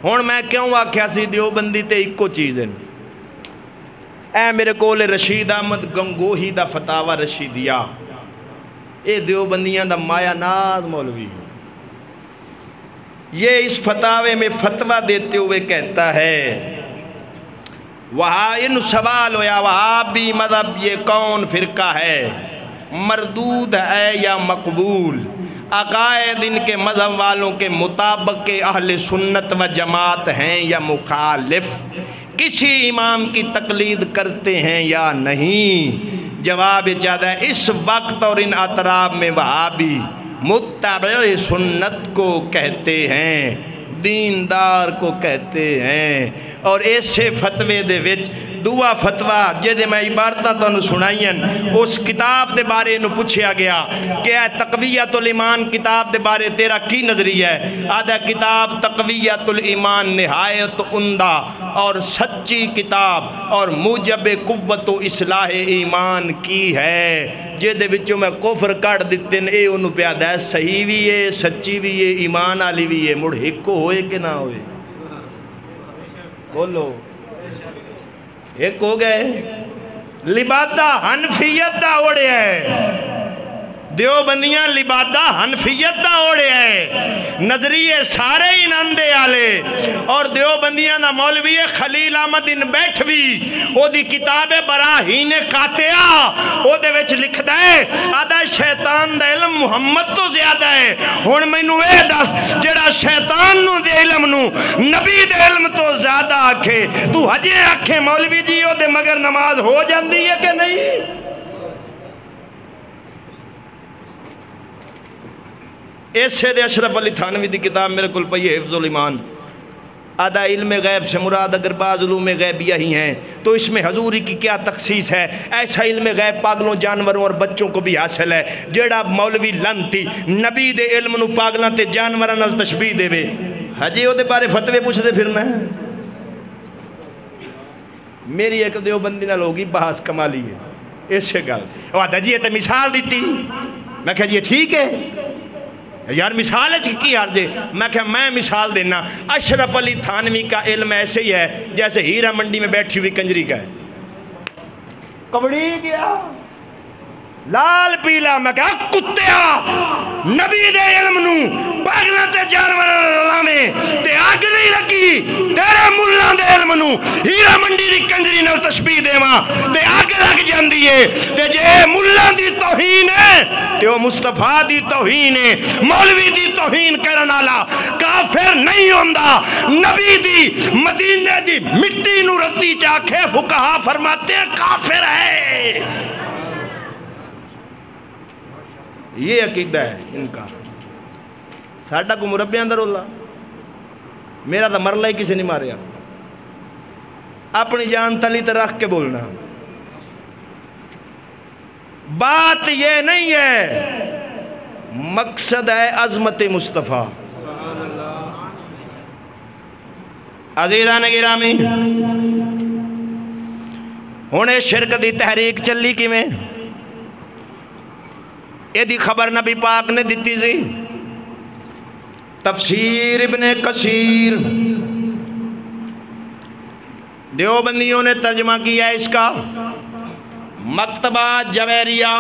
ہون میں کیوں آکھیا سی دیوبندی تے ایکو چیز ہے۔ اے میرے کول رشید احمد گنگوہی دا فتاوی رشیدیہ، اے دیوبندیاں دا مایا ناز مولوی، یہ اس فتاوے میں فتویٰ دیتے ہوئے کہتا ہے وہاں ان سوال ہویا وہابی مذہب یہ کون فرقہ ہے، مردود ہے یا مقبول؟ عقائد ان کے مذہب والوں کے مطابق اہل سنت و جماعت ہیں یا مخالف؟ کسی امام کی تقلید کرتے ہیں یا نہیں؟ جواب چاہتا ہے اس وقت اور ان اطراف میں وہابی متبع سنت کو کہتے ہیں، دیندار کو کہتے ہیں۔ اور ایسے فتوے دے وچ دعا فتویٰ جہدے میں عبارتہ تو سنائیں، اس کتاب دے بارے نو پوچھیا گیا کہ اے تقویت الایمان کتاب دے بارے تیرا کی نظریہ ہے؟ آدھا کتاب تقویت الایمان نہایت عمدہ اور سچی کتاب اور موجب قوت و اصلاح ایمان کی ہے، جہدے وچوں میں کفر کٹ دیتے ہیں، اے انہوں پیادہ ہے صحیح بھی ہے سچی بھی ہے ایمان آلی بھی ہے، مڑ ہکو ہوئے کہ نہ ہوئے؟ بولو ایک ہو گئے۔ لبادہ حنفیت دا اوڑے ہے، دیوبندیاں لبادہ حنفیت دا اوڑے ہے، نظریے سارے ہی نندے آلے۔ اور دیوبندیاں دا مولوی خلیل احمد ان بیٹھوی او دی کتاب براہین قاطعہ او دے وچ لکھ دے آدھا شیطان دا علم محمد تو زیادہ ہے۔ ہن میں نو اے دس جڑا شیطان نو دے علم نو نبی دے علم تو زیادہ آکھے تو ہجے آکھے مولوی جی او دے مگر نماز ہو جاندی ہے کہ نہیں؟ ایسے دے اشرف علی تھانوی دی کتاب میرے کل پئی حفظ الایمان، آدھا علم غیب سے مراد اگر بعض علوم غیبیہ ہی ہیں تو اس میں حضوری کی کیا تخصیص ہے؟ ایسا علم غیب پاگلوں جانوروں اور بچوں کو بھی حاصل ہے۔ جیڑا مولوی لنتی نبی دے علم نو پاگلاں تے جانوراں نال تشبیہ دے وے، ہجے او دے بارے فتوے پوچھ دے پھرنا ہے۔ میری ایک دیوبندی نال ہوگی بحث کمالی ہے اسے گل، وہ آدھا جی یہ تے مثال دیتی، میں کہا جی ٹھیک ہے یار مثال ہے کی عرضے؟ میں کہا میں مثال دینا، اشرف علی تھانوی کا علم ایسے ہی ہے جیسے ہیرا منڈی میں بیٹھی ہوئی کنجری کا ہے، کبڑی گیا لال پیلا۔ میں کہا کتیا نبی دے علم نو پاگلہ تے جانور لامے تے آگ نہیں لگی، تیرے ملہ دے علم نو ہیرا منڈی دی کنجری نو تشبیہ دے ماں تے آگ لگ جاندی ہے، تے جے ملہ دی توہین ہے تے وہ مصطفیٰ دی توہین ہے، مولوی دی توہین کرنالا کافر نہیں ہوندہ۔ نبی دی مدینہ دی مٹی نو رتی چاکھے فقہا فرماتے ہیں کافر ہے۔ یہ عقیدہ ہے ان کا، ساڑھا کو مربع اندر اللہ، میرا تو مرلہ ہی کسی نہیں ماریا، اپنی جان تلی تے رکھ کے بولنا۔ بات یہ نہیں ہے، مقصد ہے عظمت مصطفیٰ۔ عزیزان گرامی، ہونے شرک دی تحریک چلی کی میں یہ دی خبر نبی پاک نے دیتی زی۔ تفسیر ابن کثیر دیوبندیوں نے ترجمہ کیا اس کا، مکتبہ جویریہ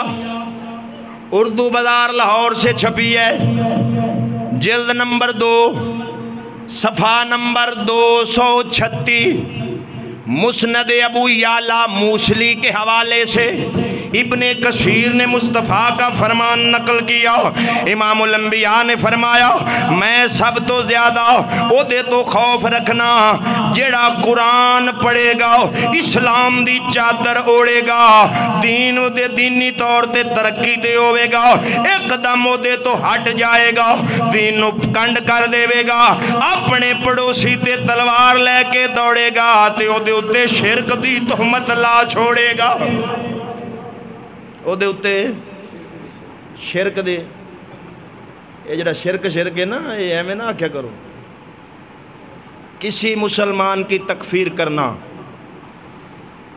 اردو بازار لاہور سے چھپی ہے، جلد نمبر 2 صفحہ نمبر 236، مسند ابو یعلا موصلی کے حوالے سے ابن کثیر نے مصطفیٰ کا فرمان نقل کیا، امام الانبیاء نے فرمایا میں سب تو زیادہ او دے تو خوف رکھنا جیڑا قرآن پڑھے گا، اسلام دی چادر اوڑے گا، دین دے دینی طور تے ترقی تے ہوئے گا، ایک دم او دے تو ہٹ جائے گا، دین نو کنڈ کر دے گا، اپنے پڑوسی تے تلوار لے کے دوڑے گا تے او دے اتے شرک دی تہمت لا چھوڑے گا، او دے اتے شرک دے، یہ جڑا شرک ہے نا، یہ ایویں نہ کیا کرو، کسی مسلمان کی تکفیر کرنا،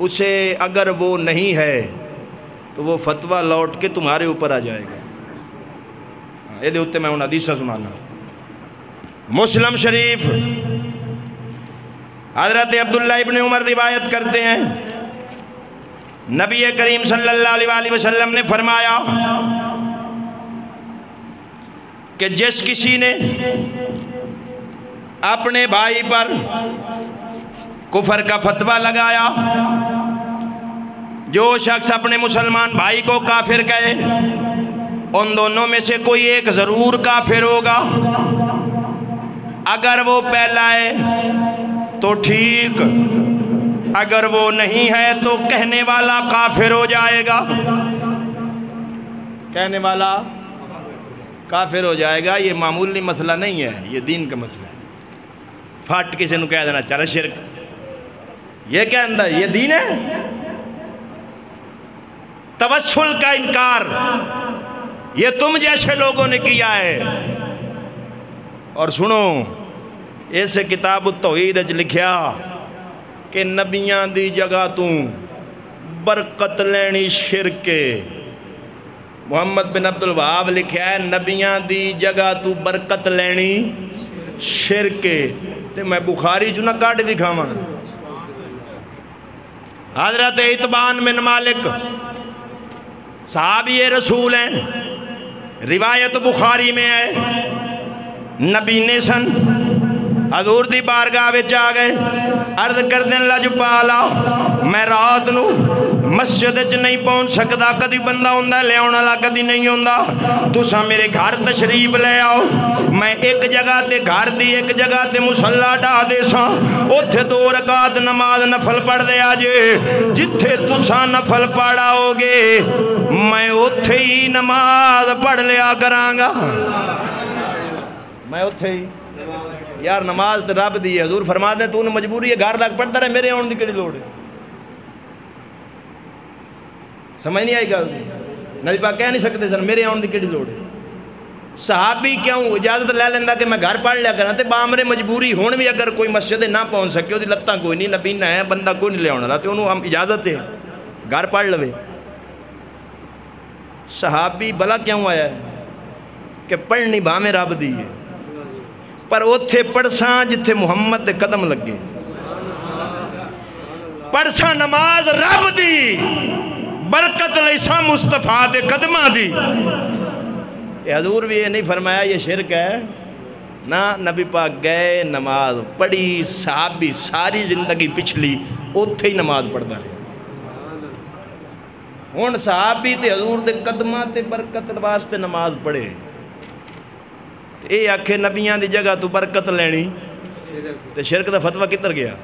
اسے اگر وہ نہیں ہے تو وہ فتویٰ لوٹ کے تمہارے اوپر آ جائے گا۔ یہ دے اتے میں ان حدیثہ سنانا، مسلم شریف حضرت عبداللہ ابن عمر روایت کرتے ہیں، نبی کریم صلی اللہ علیہ وسلم نے فرمایا کہ جس کسی نے اپنے بھائی پر کفر کا فتویٰ لگایا، جو شخص اپنے مسلمان بھائی کو کافر کہے، ان دونوں میں سے کوئی ایک ضرور کافر ہوگا، اگر وہ پہلا ہے تو ٹھیک، اگر وہ نہیں ہے تو کہنے والا کافر ہو جائے گا، کہنے والا کافر ہو جائے گا۔ یہ معمولی مسئلہ نہیں ہے، یہ دین کا مسئلہ ہے۔ پھٹ کسی نے کہہ دینا چل شرک، یہ کیا اندر یہ دین ہے؟ توسل کا انکار یہ تم جیسے لوگوں نے کیا ہے۔ اور سنو، اس کتاب التوحید اچ لکھیا کہ نبیاں دی جگہ تو برکت لینی شرک، محمد بن عبد الوہاب لکھیا ہے نبیاں دی جگہ تو برکت لینی شرک، تے میں بخاری جو نہ کاٹ دکھاواں۔ حضرت اتبان بن مالک صحابی رسول ہیں، روایت بخاری میں ہے، نبی نے سن حضور دی بارگاہ وچ آ گئے، عرض کر دیں لجپالا میں رات نو مسجد وچ نہیں پہنچ سکدا، کدی بندہ ہوندا لے آن والا کدی نہیں ہوندا، تساں میرے گھر تشریف لے آؤ، میں ایک جگہ تے گھر دی ایک جگہ تے مصلی ڈھا دے ساں، اوتھے 2 رکعت نماز نفل پڑھ دے آجے، جتھے تساں نفل پڑھا ہوگے میں اوتھے ہی نماز پڑھ لیا کراں گا، میں اوتھے ہی۔ یار نماز تے رب دی ہے، حضور فرما دیں تو نے مجبوری ہے گھر لگ پڑھتا رہے، میرے آن دی کڑی لوڑ ہے؟ سمجھ نہیں آئی گل دی؟ نبی پاک کہہ نہیں سکتے سن میرے آن دی کڑی لوڑ ہے؟ صحابی کیوں اجازت لے لیندہ کہ میں گھر پڑھ لیا کرنا، تے بامرے مجبوری ہون بھی اگر کوئی مسجد نہ پہنچ سکے، وہ دی لتاں کوئی نہیں، نبی نہ ہے، بندہ کوئی نہیں لے آنا رہا، تے انہوں ہم اجازت ہے گھر پڑھ لوے۔ صحابی بلا کیوں آیا ہے کہ پڑھنی بامے رب دی ہے، پر اوتھے پڑھساں جتھے محمد دے قدم لگے، پڑھساں نماز رب دی، برکت لیساں مصطفیٰ دے قدمہ دی۔ حضور بھی یہ نہیں فرمایا یہ شرک ہے، نہ نبی پاک گئے نماز پڑھی، صحابی ساری زندگی پچھلی اوتھے ہی نماز پڑھتا رہے، ہون صحابی تے حضور دے قدمہ تے برکت واسطے نماز پڑھے، اے آکھے نبیاں دی جگہ تو برکت لینی تے شرک دا فتوہ کتر گیا؟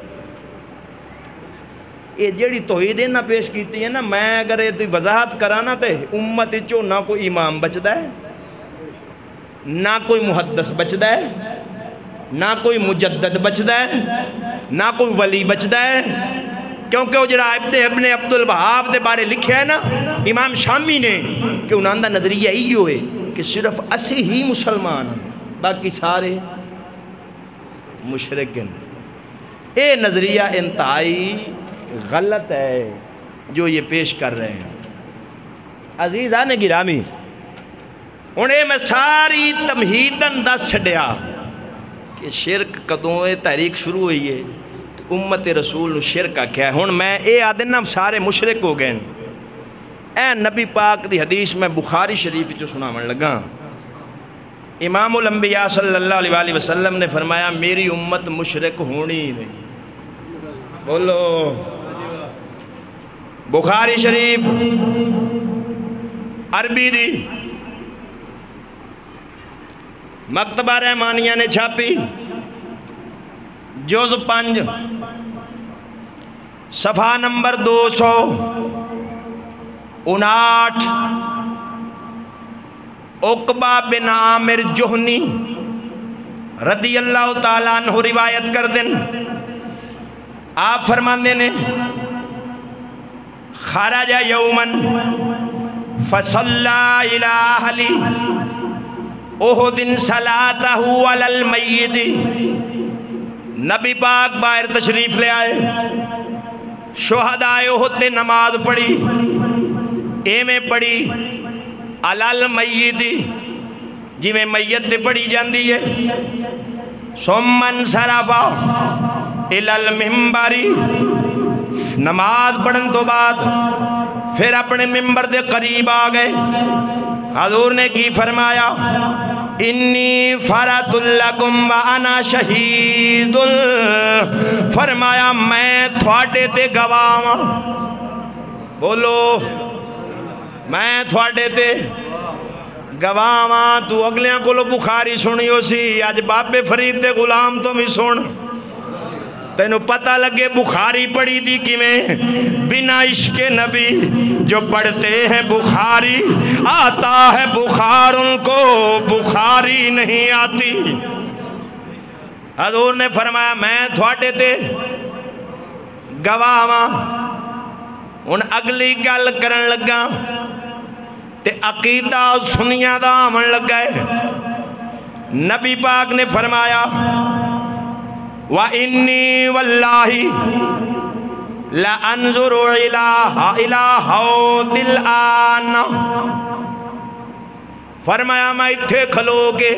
یہ جیڑی توحید نہ پیش کیتی ہے نا، میں اگر یہ تو وضاحت کرانا تے امت چو نہ کوئی امام بچدا ہے، نہ کوئی محدث بچدا ہے، نہ کوئی مجدد بچدا ہے، نہ کوئی ولی بچدا ہے، کیونکہ وہ جڑا ابن عبد الوہاب دے بارے لکھیا ہے نا امام شامی نے، کہ انہاں دا نظریہ ہی ہوئے کہ صرف اسی ہی مسلمان ہیں، باقی سارے مشرک ہیں۔ اے نظریہ انتہائی غلط ہے جو یہ پیش کر رہے ہیں۔ عزیزان گرامی، انہیں میں ساری تمہیدن دس چھڑیا کہ شرک کدوں تحریک شروع ہوئی ہے، امت رسول نو شرک آکھیا ہے۔ ہن میں اے آدھنا سارے مشرک ہو گئے، اے نبی پاک دی حدیث میں بخاری شریف جو سناون لگا، امام الانبیاء صلی اللہ علیہ وسلم نے فرمایا میری امت مشرک ہونی نہیں، بولو بخاری شریف عربی دی مکتبہ رحمانیہ نے چھاپی، جز 5 صفحہ نمبر 259۔ عقبہ بن عامر جہنی رضی اللہ تعالیٰ عنہ روایت کر دیں، آپ فرماندے نے خرج یومن فصلی الی اہلی احد صلاتہ علی المیت، نبی پاک باہر تشریف لے آئے، شہداء احد تے نماز پڑھی، ایویں پڑھی علی المیت جی میں میت تے پڑھی جاندی ہے، ثم انصرف الی المنبر، نماز پڑھن تو بعد پھر اپنے منبر دے قریب آ گئے، حضور نے کی فرمایا انی فرۃ لکم وانا شہید، فرمایا میں تھوڑے تے گواہ ہاں، بولو میں تھوڑے تے گواہ ہاں۔ تو اگلیاں کولو بخاری سنی ہو سی، آج بابے فرید دے غلام تو بھی سن، تینوں پتہ لگے بخاری پڑھی دی کیویں، بنا عشق نبی جو پڑھتے ہیں بخاری آتا ہے بخار، ان کو بخاری نہیں آتی۔ حضور نے فرمایا میں تھوڑے تے گواہ ہاں۔ ان اگلی گل کرن لگا تے عقیدہ سنیاں دا آمن لگا ہے، نبی پاک نے فرمایا وَإِنِّي وَاللَّهِ لَأَنظُرُ إِلَىٰ حَوْضِ الْآنَ، فرمایا میں اتھے کھلو کے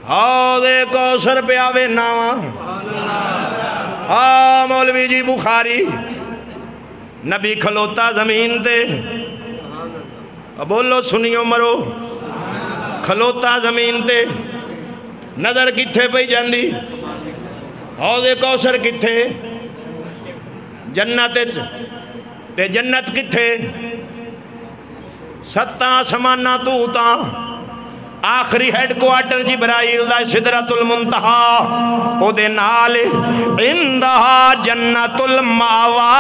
حوض کوثر پہ آوے ناواں، مولوی جی بخاری نبی کھلوتا زمین تے، بولو سنیو مرو، کھلوتا زمین تے، نظر کتھے پہ جاندی، حوض کوثر کتھے، جنت تے جنت کتھے، 7 آسماناں تو تاں، آخری ہیڈ کوارٹر جبرائیل دا سدرۃ المنتہا، او دے نال عندہا جنت الماوا،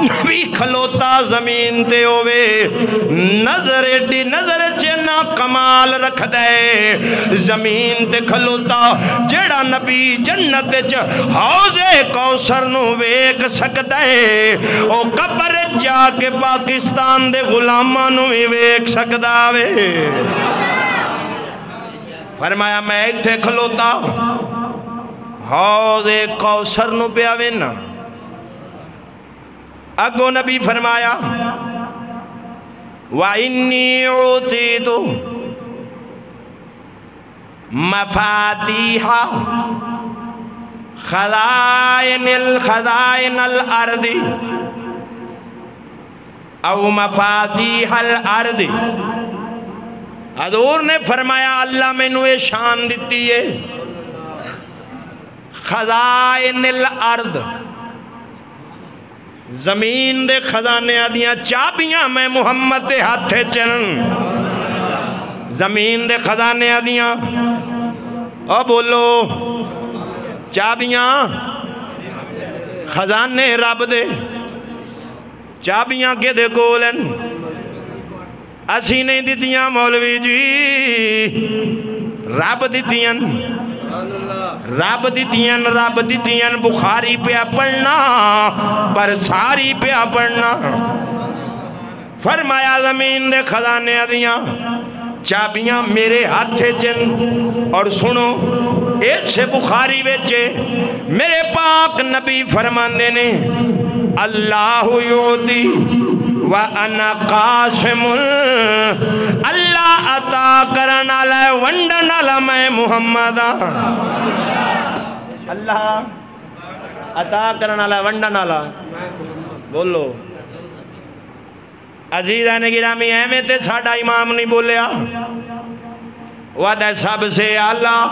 نبی کھلوتا زمین تے ہوئے، نظر ایڈی نظر چنا کمال رکھ دے، زمین تے کھلوتا جیڑا نبی جنت چ حوض کوثر نو ویکھ سکدا ہے، او قبر جا کے پاکستان دے غلاماں نو بھی ویکھ سکدا وے۔ فرمایا میں اتھے کھلوتا حوض کوثر نو پہ آوے نا، اگو نبی فرمایا وَإِنِّي عُوتِيتُ مَفَاتِيحَ خَزَائِنِ الْأَرْضِ او مفاتیح الارض، حضور نے فرمایا اللہ میں نوے شان دیتی ہے، خزائن الارض، زمین دے خزانے آدیاں چابیاں میں محمد دے ہاتھے چن، زمین دے خزانے آدیاں، او بولو چابیاں خزانے رب دے، چابیاں کے دے کولن، اسی نہیں دیتیاں مولوی جی، رب دیتیاں، رب دیتیاں، رب دیتیاں، بخاری پہ پڑھنا پر ساری پہ پڑھنا۔ فرمایا زمین دے خزانے دیاں چابیاں میرے ہاتھے چن، اور سنو ایچھے بخاری ویچے میرے پاک نبی فرماندے نے اللہ یعطی وَأَنَا قَاسِمٌ، اللہ عطا کرنا لائے ونڈنا لائے میں محمد، اللہ عطا کرنا لائے ونڈنا لائے، بولو عزیزہ نے گرامی احمد تے ساڑھا امام نہیں بولیا، وَدَ سب سے اللہ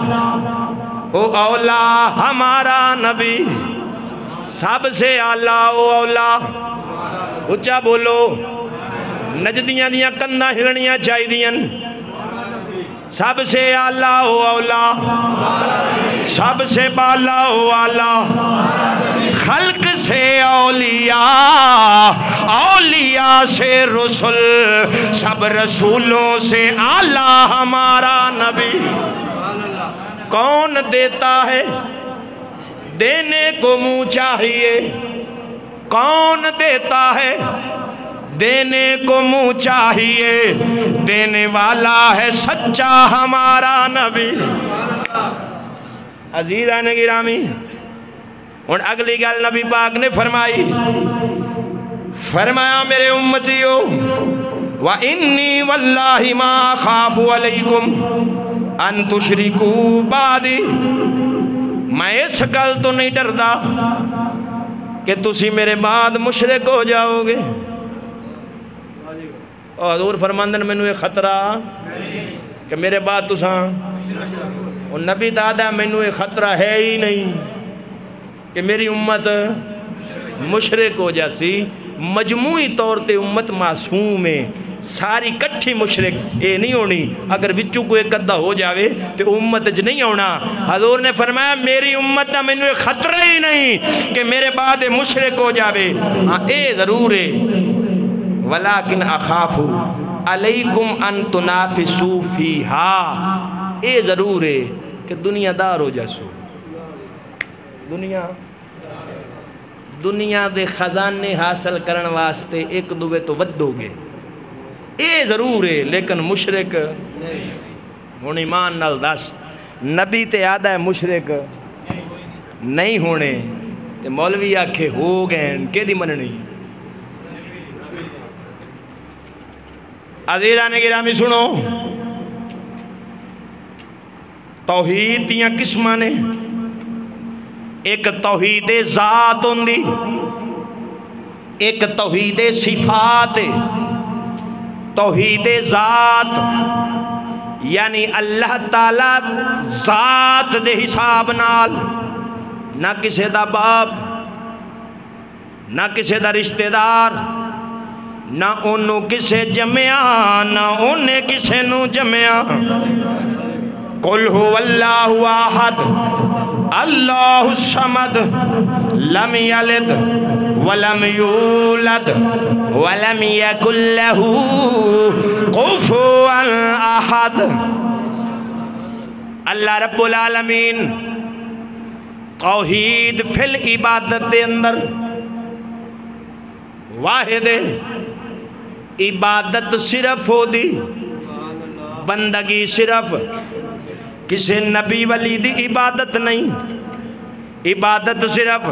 او اولا ہمارا نبی، سب سے آلہ او اولا اچھا بولو نجدیاں دیاں کندہ ہلنیاں چاہی دیاں سب سے آلہ او اولا سب سے بالا او آلہ خلق سے اولیاء اولیاء سے رسول سب رسولوں سے آلہ ہمارا نبی کون دیتا ہے دینے کو منہ چاہیے کون دیتا ہے دینے کو منہ چاہیے دینے والا ہے سچا ہمارا نبی عزیزان گرامی اور اگلی گل نبی پاک نے فرمائی فرمایا میرے امتیو وَإِنِّي وَاللَّهِ مَا خَافُ عَلَيْكُمْ أَن تُشْرِكُوا بَعْدِي میں اس گل تو نہیں ڈردا کہ تسی میرے بعد مشرک ہو جاؤ گے حضور فرماندن میں نے ایک خطرہ کہ میرے بعد تساں اور نبی دادا میں نے ایک خطرہ ہے ہی نہیں کہ میری امت مشرک ہو جاسی مجموعی طور تے امت معصوم ہے ساری کٹھی مشرک اے نہیں ہونی اگر وچوں کو ایک ادھا ہو جاوے تو امت اج نہیں ہونا حضور نے فرمایا میری امت نہ میں نے ایک خطرہ ہی نہیں کہ میرے بعد مشرک ہو جاوے ہاں اے ضرور ہے ولیکن اخافو علیکم ان تنافسو فیہا اے ضرور ہے کہ دنیا دار ہو جاسو دنیا دے خزانے حاصل کرن واسطے ایک دوے تو ودو گے اے ضرور ہے لیکن مشرک ہون ایمان نال دس نبی تے آدھا ہے مشرک نہیں ہونے تے مولوی آکھے ہو گئے کہ دی مننی عزیزان گرامی سنو توحید دیاں قسماں نے ایک توحید ذات ہوندی ایک توحید صفات توحید ذات یعنی اللہ تعالی ذات دے حساب نال نہ کسے دا باپ نہ کسے دا رشتہ دار نہ انہوں کسے جمعیا نہ انہیں کسے نو جمعیا قل هو اللہ احد اللہ الصمد لم یلد ولم یولد ولم یکن لہ کفوا احد اللہ رب العالمین توحید فی العبادت دے اندر واحد عبادت صرف ہو دی بندگی صرف کسی نبی ولی دی عبادت نہیں عبادت صرف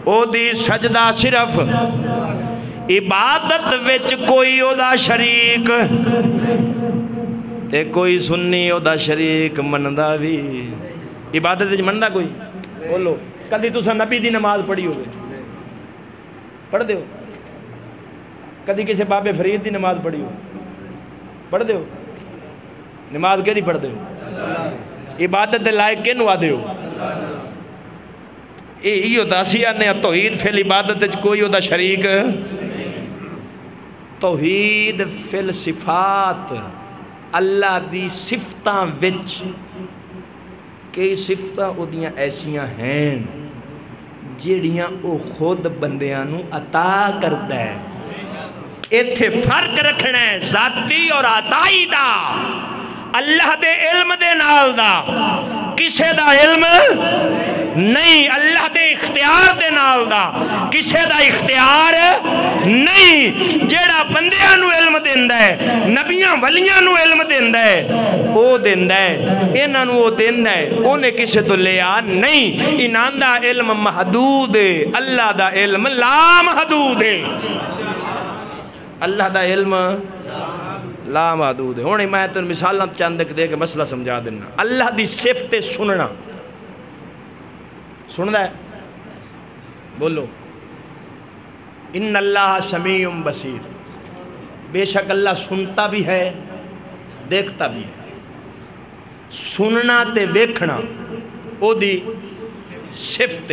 او دی سجدہ صرف عبادت وچ کوئی او دا شریک تے کوئی سنی او دا شریک مندہ بھی عبادت وچ مندہ کوئی بولو کدی تساں نبی دی نماز پڑھی ہوئے پڑھ دیو کدی کسی بابے فرید دی نماز پڑھی ہو پڑھ دیو نماز کہہ دی پڑھ دیو عبادت دے لائق کے نوا دیو یہ تاسیہ نے توحید فی العبادت کوئی ہوتا شریک توحید فی الصفات اللہ دی صفتاں وچ کئی صفتاں او دیاں ایسیاں ہیں جیڑیاں او خود بندیاں نو عطا کردہ ہے ایتھے فرق رکھنا ہے ذاتی اور عطائی دا اللہ دے علم دے نال دا کسے دا علم نہیں اللہ دے اختیار دے نال دا کسے دا اختیار نہیں جیڑا بندیاں نو علم دیندہ ہے نبیاں ولیاں نو علم دیندہ ہے او دیندہ ہے انہاں نو او دیندہ ہے انہیں کسے تو لیا نہیں انہاں دا علم محدود ہے اللہ دا علم لا محدود ہے اللہ دا علم لا محدود ہے ہونے میں تو مثال چند دے کے مسئلہ سمجھا دینا اللہ دی صفت سننا سننا ہے بولو ان اللہ سمیع بصیر بے شک اللہ سنتا بھی ہے دیکھتا بھی ہے سننا تے ویکھنا او دی صفت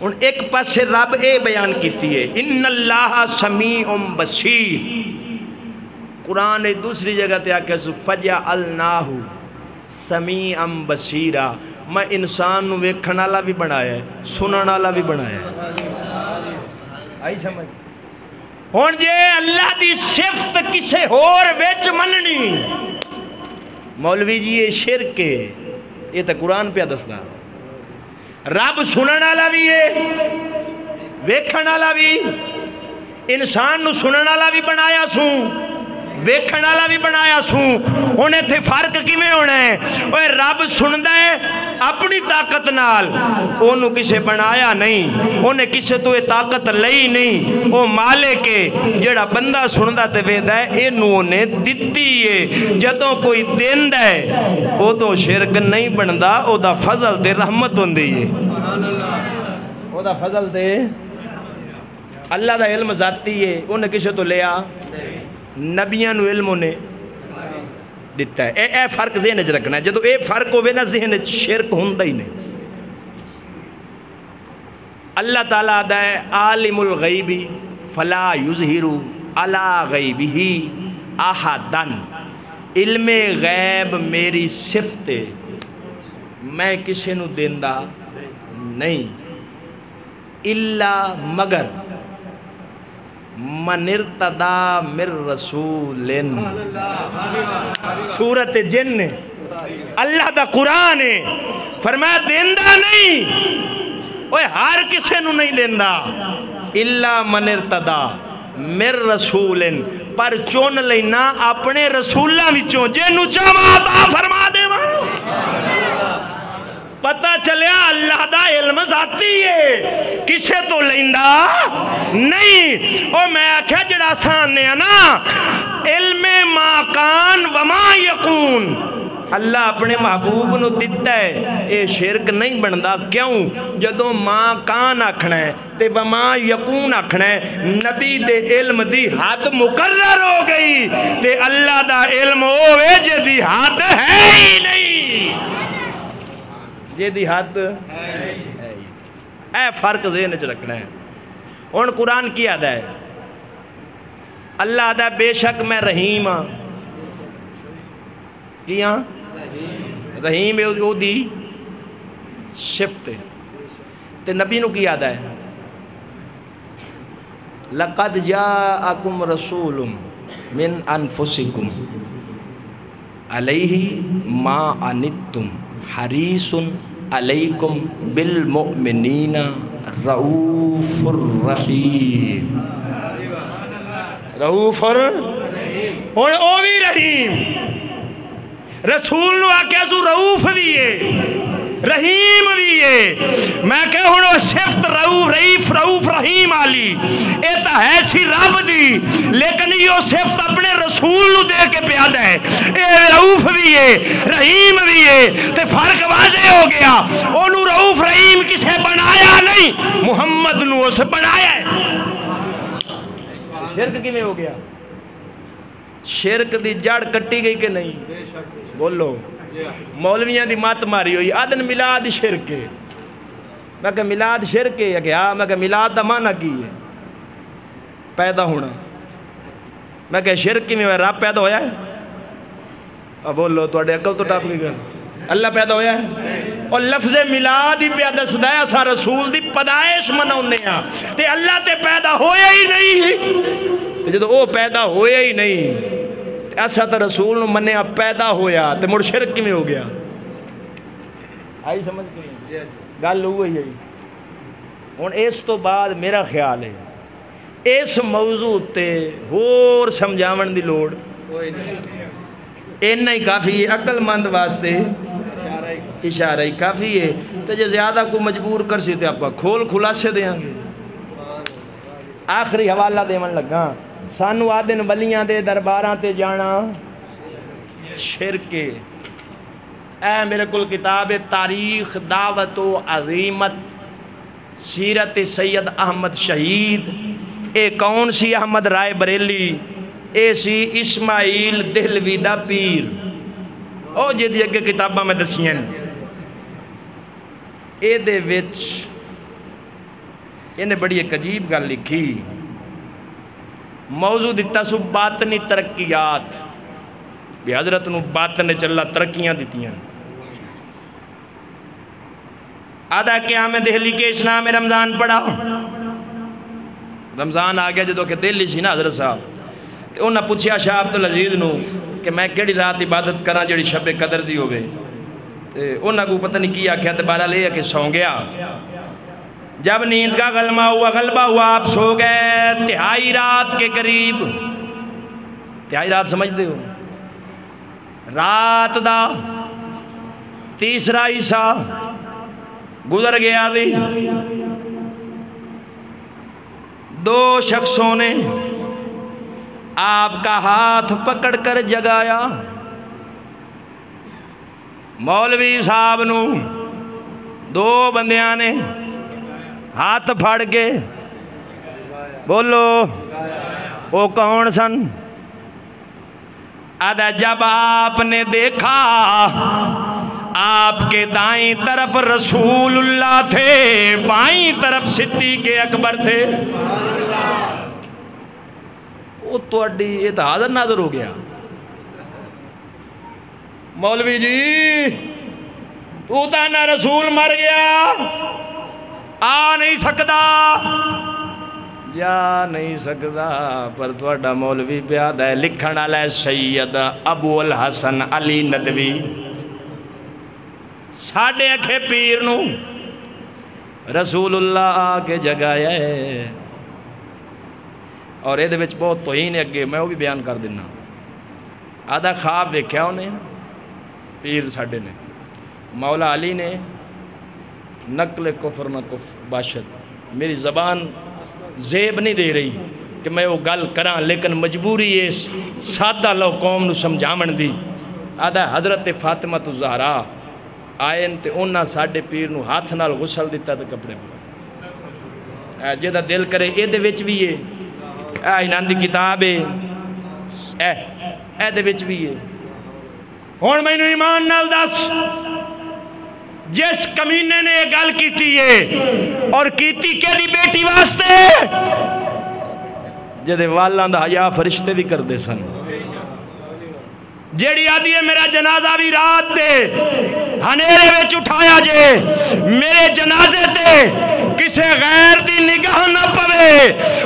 ہن ایک پاسے رب اے بیان کیتی ہے ان اللہ سمیع بصیر، قرآن دوسری جگہ تے آکے فجعلناہ سمیعا بصیرا، میں انسان نو ویکھن والا بھی بنایا ہے سنن والا بھی بنایا ہے۔ آئی سمجھ؟ ہن جے اللہ دی صفت کسے ہور وچ مننی مولوی جی یہ شرک ہے، یہ تو قرآن پہ دستا رب سنن والا بھی ہے ویکھن والا بھی، انسان نو سنن والا بھی بنایا سوں ویکھن والا بھی بنایا سوں، انہیں تھے فرق کیویں ہونا ہے؟ اوہ رب سندا ہے اپنی طاقت نال، انہوں کسے بنایا نہیں، انہیں کسے تو یہ طاقت لئی نہیں، وہ مالک ہے جڑا بندہ سندا تے ویدا ہے انہوں نے دتی ہے، جدوں کوئی دیندہ ہے وہ تو شرک نہیں بندا، او دا فضل تے رحمت ہوندی ہے، او دا فضل تے اللہ دا علم ذاتی ہے، انہیں کسے تو لیا نبیاں نو علم نے دیتا ہے۔ اے فرق ذہن وچ رکھنا ہے، جدو اے فرق ہوئے نا ذہن وچ شرک ہوندا ہی نہیں۔ اللہ تعالیٰ دا ہے عالم الغیب فلا یظہر علی غیبہ احدا، علم غیب میری صفت ہے، میں کسی نو دیندا نہیں، الا مگر من ارتضی من رسول، سورت جن اللہ دا قرآن ہے، فرمایا دیندہ نہیں، اوہ ہر کسے نو نہیں دیندہ، الا من ارتضی من رسول، پر چون لینا اپنے رسولہ وچوں جنو چاہوا عطا فرما دے پتہ چلیا اللہ دا علم ذاتی ہے، کسے تو لیندہ نہیں۔ اور میں آکھا جڑا ساننے نا علم ما کان وما یکون، اللہ اپنے محبوب نو دیتا ہے، اے شرک نہیں بندہ، کیوں؟ جدو ما کان آکھنا ہے تے وما یکون آکھنا ہے، نبی دے علم دی حد مقرر ہو گئی، تے اللہ دا علم ہوئے جے دی حد ہے ہی نہیں، یہ دی حد ہے، اے فرق ذہن وچ رکھنا ہے۔ ان قرآن کی آدھا ہے اللہ آدھا بے شک میں رحیم ہاں، کیا رحیم او دی صفت ہے، تے نبی نو کی آدھا ہے لقد جاءکم رسول من انفسکم علیہ ما عنتم حریص علیکم بالمؤمنین رؤوف الرحیم، رؤوف الرحیم، اور او بھی رحیم، رسول نو آکے سو رؤوف بھی ہے رحیم بھی ہے، میں کہ ہونو صفت رؤوف رحیم آلی اے تا ہے سی رب دی، لیکن یہ صفت اپنے رسول نو دے کے پیادہ ہے، اے رؤوف بھی ہے رحیم بھی ہے، تے فرق واضح ہو گیا، انہوں رؤوف رحیم کسے بنایا نہیں، محمد نو اسے بنایا ہے۔ شرک کی میں ہو گیا؟ شرک دی جڑ کٹی گئی کہ نہیں؟ بولو مولویاں دی مات ماری ہوئی آدن میلاد شرک ہے، میں کہ میلاد شرک ہے، کہ ہاں، میں کہ میلاد دا معنی کی ہے پیدا ہونا، میں کہ شرک کی میں رب پیدا ہویا ہے؟ اب بولو توڑے عقل تو ٹاپ گئی گل، اللہ پیدا ہویا ہے؟ اور لفظ میلاد ہی پیدا صدایا سا رسول دی پیدائش مناؤنے ہاں، تے اللہ تے پیدا ہویا ہی نہیں، جدو او پیدا ہویا ہی نہیں ایسا تا رسول نو منیا پیدا ہویا تے مڑ شرک کی میں ہو گیا؟ آئی سمجھ کے گل ہوئی ہے۔ ہن اس تو بعد میرا خیال ہے اس موضوع تے ہور سمجھاون دی لوڑ اینا ہی کافی ہے، عقل مند واسطے اشارہ ہی کافی ہے، تو جے زیادہ کو مجبور کر سی تے آپ کھول خلاصے دیں گے۔ آخری حوالہ دے من لگا، سانو آدن ولیاں دے درباراں تے جانا شرک، اے میرے کل کتاب تاریخ دعوت و عظیمت سیرت سید احمد شہید، اے کون سی احمد رائے بریلی، اے سی اسماعیل دہلوی دا پیر، او جے دی اگے کتاباں میں دسیاں، اے دے وچ انہیں بڑی ایک عجیب گل لکھی، موضوع دیتا سو باطنی ترقیات، بھی حضرت نو باطن چلا ترقیاں دیتیاں۔ آدھا قیام دہلی کے اسلام رمضان پڑھا، رمضان آ گیا جدو کہ دہلی سی نا حضرت صاحب، تو انہاں پوچھیا شاہ عبدالعزیز نو کہ میں کیڑی رات عبادت کراں جڑی شب قدر دی ہوئے، تو انہاں کو پتہ نہیں کیا کیا، تو بہرحال یہ کہ سو گیا۔ جب نیند کا غلبہ ہوا آپ سو گئے تہائی رات کے قریب۔ تہائی رات سمجھتے ہو؟ رات دا تیسرا حصہ گزر گیا دی۔ دو شخصوں نے آپ کا ہاتھ پکڑ کر جگایا، مولوی صاحب نو دو بندیاں نے ہاتھ پھاڑ کے، بولو وہ کون سن؟ آدھا جب آپ نے دیکھا آپ کے دائیں طرف رسول اللہ تھے، بائیں طرف صدیق اکبر تھے، وہ تو اڈی یہ تو حاضر ناظر ہو گیا۔ مولوی جی تو نہ رسول مر گیا، آ نہیں سکتا، جا نہیں سکتا، پر تھوڑا مولوی پیاد ہے لکھن علیہ سید ابو الحسن علی ندوی، ساڑھے اکھے پیر نو رسول اللہ آ کے جگایا ہے۔ اور یہ بہت توہین ہے، اگے میں وہ بھی بیان کر دینا۔ آدھا خواب دیکھا انہیں پیر ساڑھے نے، مولا علی نے نقل کفر نہ کفر باشد، میری زبان زیب نہیں دے رہی کہ میں وہ گل کراں، لیکن مجبوری اس سادہ لو قوم نو سمجھامن دی۔ آدھا حضرت فاطمہ الزہرا آئین تے انہاں ساڑھے پیر نو ہاتھ نال غسل دیتا تے کپڑے پڑا، جیدہ دل کرے اے دے وچ بھی ہے، انہاں دی کتاب ہے، اے دے وچ بھی ہے۔ ہون میں نے ایمان نال دس، جس کمینے نے یہ گل کیتی ہے اور کیتی کہ دی بیٹی واسطے، جدے والان دا حیا فرشتے بھی کر دے سن، جیڑی آدھی ہے میرا جنازہ بھی رات دے ہنیرے وچ اٹھایا جے، میرے جنازے تے کسے غیر دی نگاہ نہ پوے،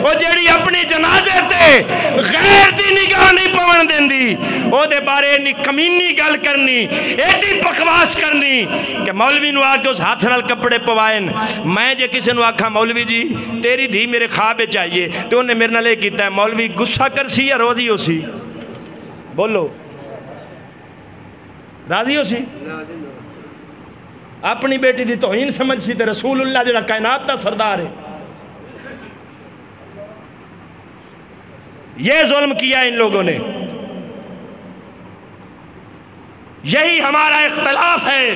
وہ جیڑی اپنی جنازے تے غیر دی نگاہ نہیں پون دیندی، وہ دے بارے نہیں کمینی گل کرنی، ایڈی بکواس کرنی کہ مولوی نو آکے اس ہاتھ نال کپڑے پوائن۔ میں جے کسی نو آکھا مولوی جی تیری دھی میرے خواب چاہیے، تو انہیں میرے نال کیتا ہے، مولوی غصہ کر سی یا روزی ہو سی؟ بولو راضی ہو سی؟ اپنی بیٹی دی توہین سمجھ سی تے رسول اللہ جڑا کائنات دا سردار ہے، یہ ظلم کیا ان لوگوں نے۔ یہی ہمارا اختلاف ہے،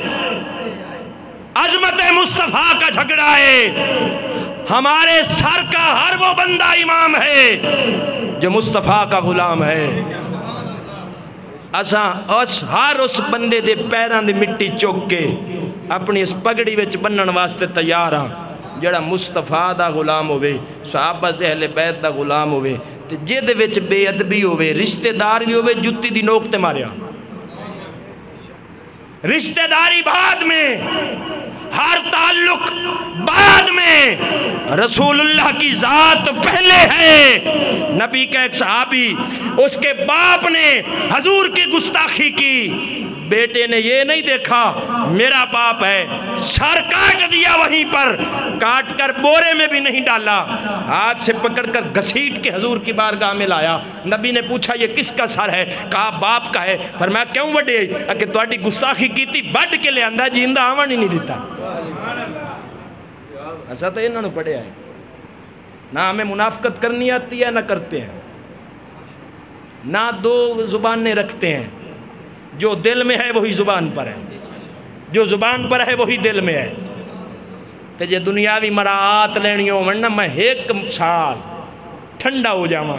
عظمت مصطفیٰ کا جھگڑا ہے۔ ہمارے سر کا ہر وہ بندہ امام ہے جو مصطفیٰ کا غلام ہے۔ ہر اس بندے دے پیران دی مٹی چوک کے اپنی اس پگڑی وچ بنن واسطے تیار ہاں، جڑا مصطفیٰ دا غلام ہوئے، صحابہ سے اہل بیت دا غلام ہوئے، تے جے دے وچ بے ادبی ہوئے، رشتہ دار بھی ہوئے، جتی دی نوک تے ماریا۔ رشتہ داری بعد میں، ہر تعلق بعد میں، رسول اللہ کی ذات پہلے ہے۔ نبی کا ایک صحابی، اس کے باپ نے حضور کی گستاخی کی، بیٹے نے یہ نہیں دیکھا میرا باپ ہے، سر کاٹ دیا، وہیں پر کاٹ کر بورے میں بھی نہیں ڈالا، ہاتھ سے پکڑ کر گھسیٹ کے حضور کی بارگاہ میں لایا۔ نبی نے پوچھا یہ کس کا سر ہے؟ کہا باپ کا ہے۔ فرمایا کیوں وڈے؟ کہ تہاڈی گستاخی کی تھی، بڑھ کے لے آندا، جیندہ آون ہی نہیں دیتا۔ ایسا تو انہوں نے پڑھے آئے، نہ ہمیں منافقت کرنی آتی ہے نہ کرتے ہیں، نہ دو زبانیں رکھتے ہیں، جو دل میں ہے وہی زبان پر ہے، جو زبان پر ہے وہی دل میں ہے۔ کہ جے دنیاوی مراعات لینی ہو ورنہ میں ایک سال ٹھنڈا ہو جاواں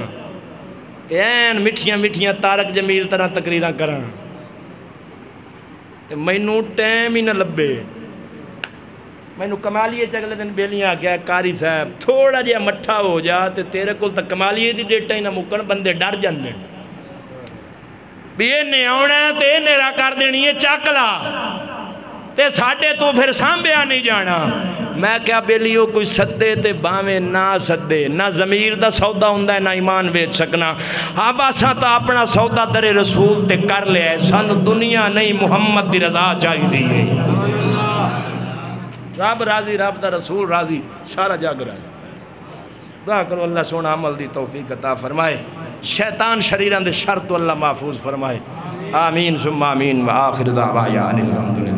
کہ این مٹھیاں مٹھیاں طارق جمیل طرح تقریراں کراں، کہ مینوں ٹائم ہی نہ لبے۔ میں نے کمالیے چگلے دن بیلیاں کیا کاری صاحب تھوڑا جہا مٹھا ہو جا تے تیرے کول تک کمالیے دی ڈیٹا ہی نہ مکن بندے ڈر جاندے بھی یہ نے آنا ہے تے یہ نیرا کر دینی ہے چاکلا تے ساڑھے تو پھر سامبیا نہیں جانا میں کیا بیلیو کوئی سدے تے باویں نہ سدے نہ ضمیر دا سودا ہوندا ہے نہ ایمان بیچ سکنا ہاں باساں تا اپنا سودا در رسول تے کر لیا ہے سن دنیا نہیں محمد دی رضا چاہی دی ہے رب راضی رب دا رسول راضی سارا جاگ راضی دعا کرو اللہ سونا عمل دی توفیق عطا فرمائے شیطان شریران دے شر تو اللہ محفوظ فرمائے آمین ثم آمین و آخر دعوایا الحمدللہ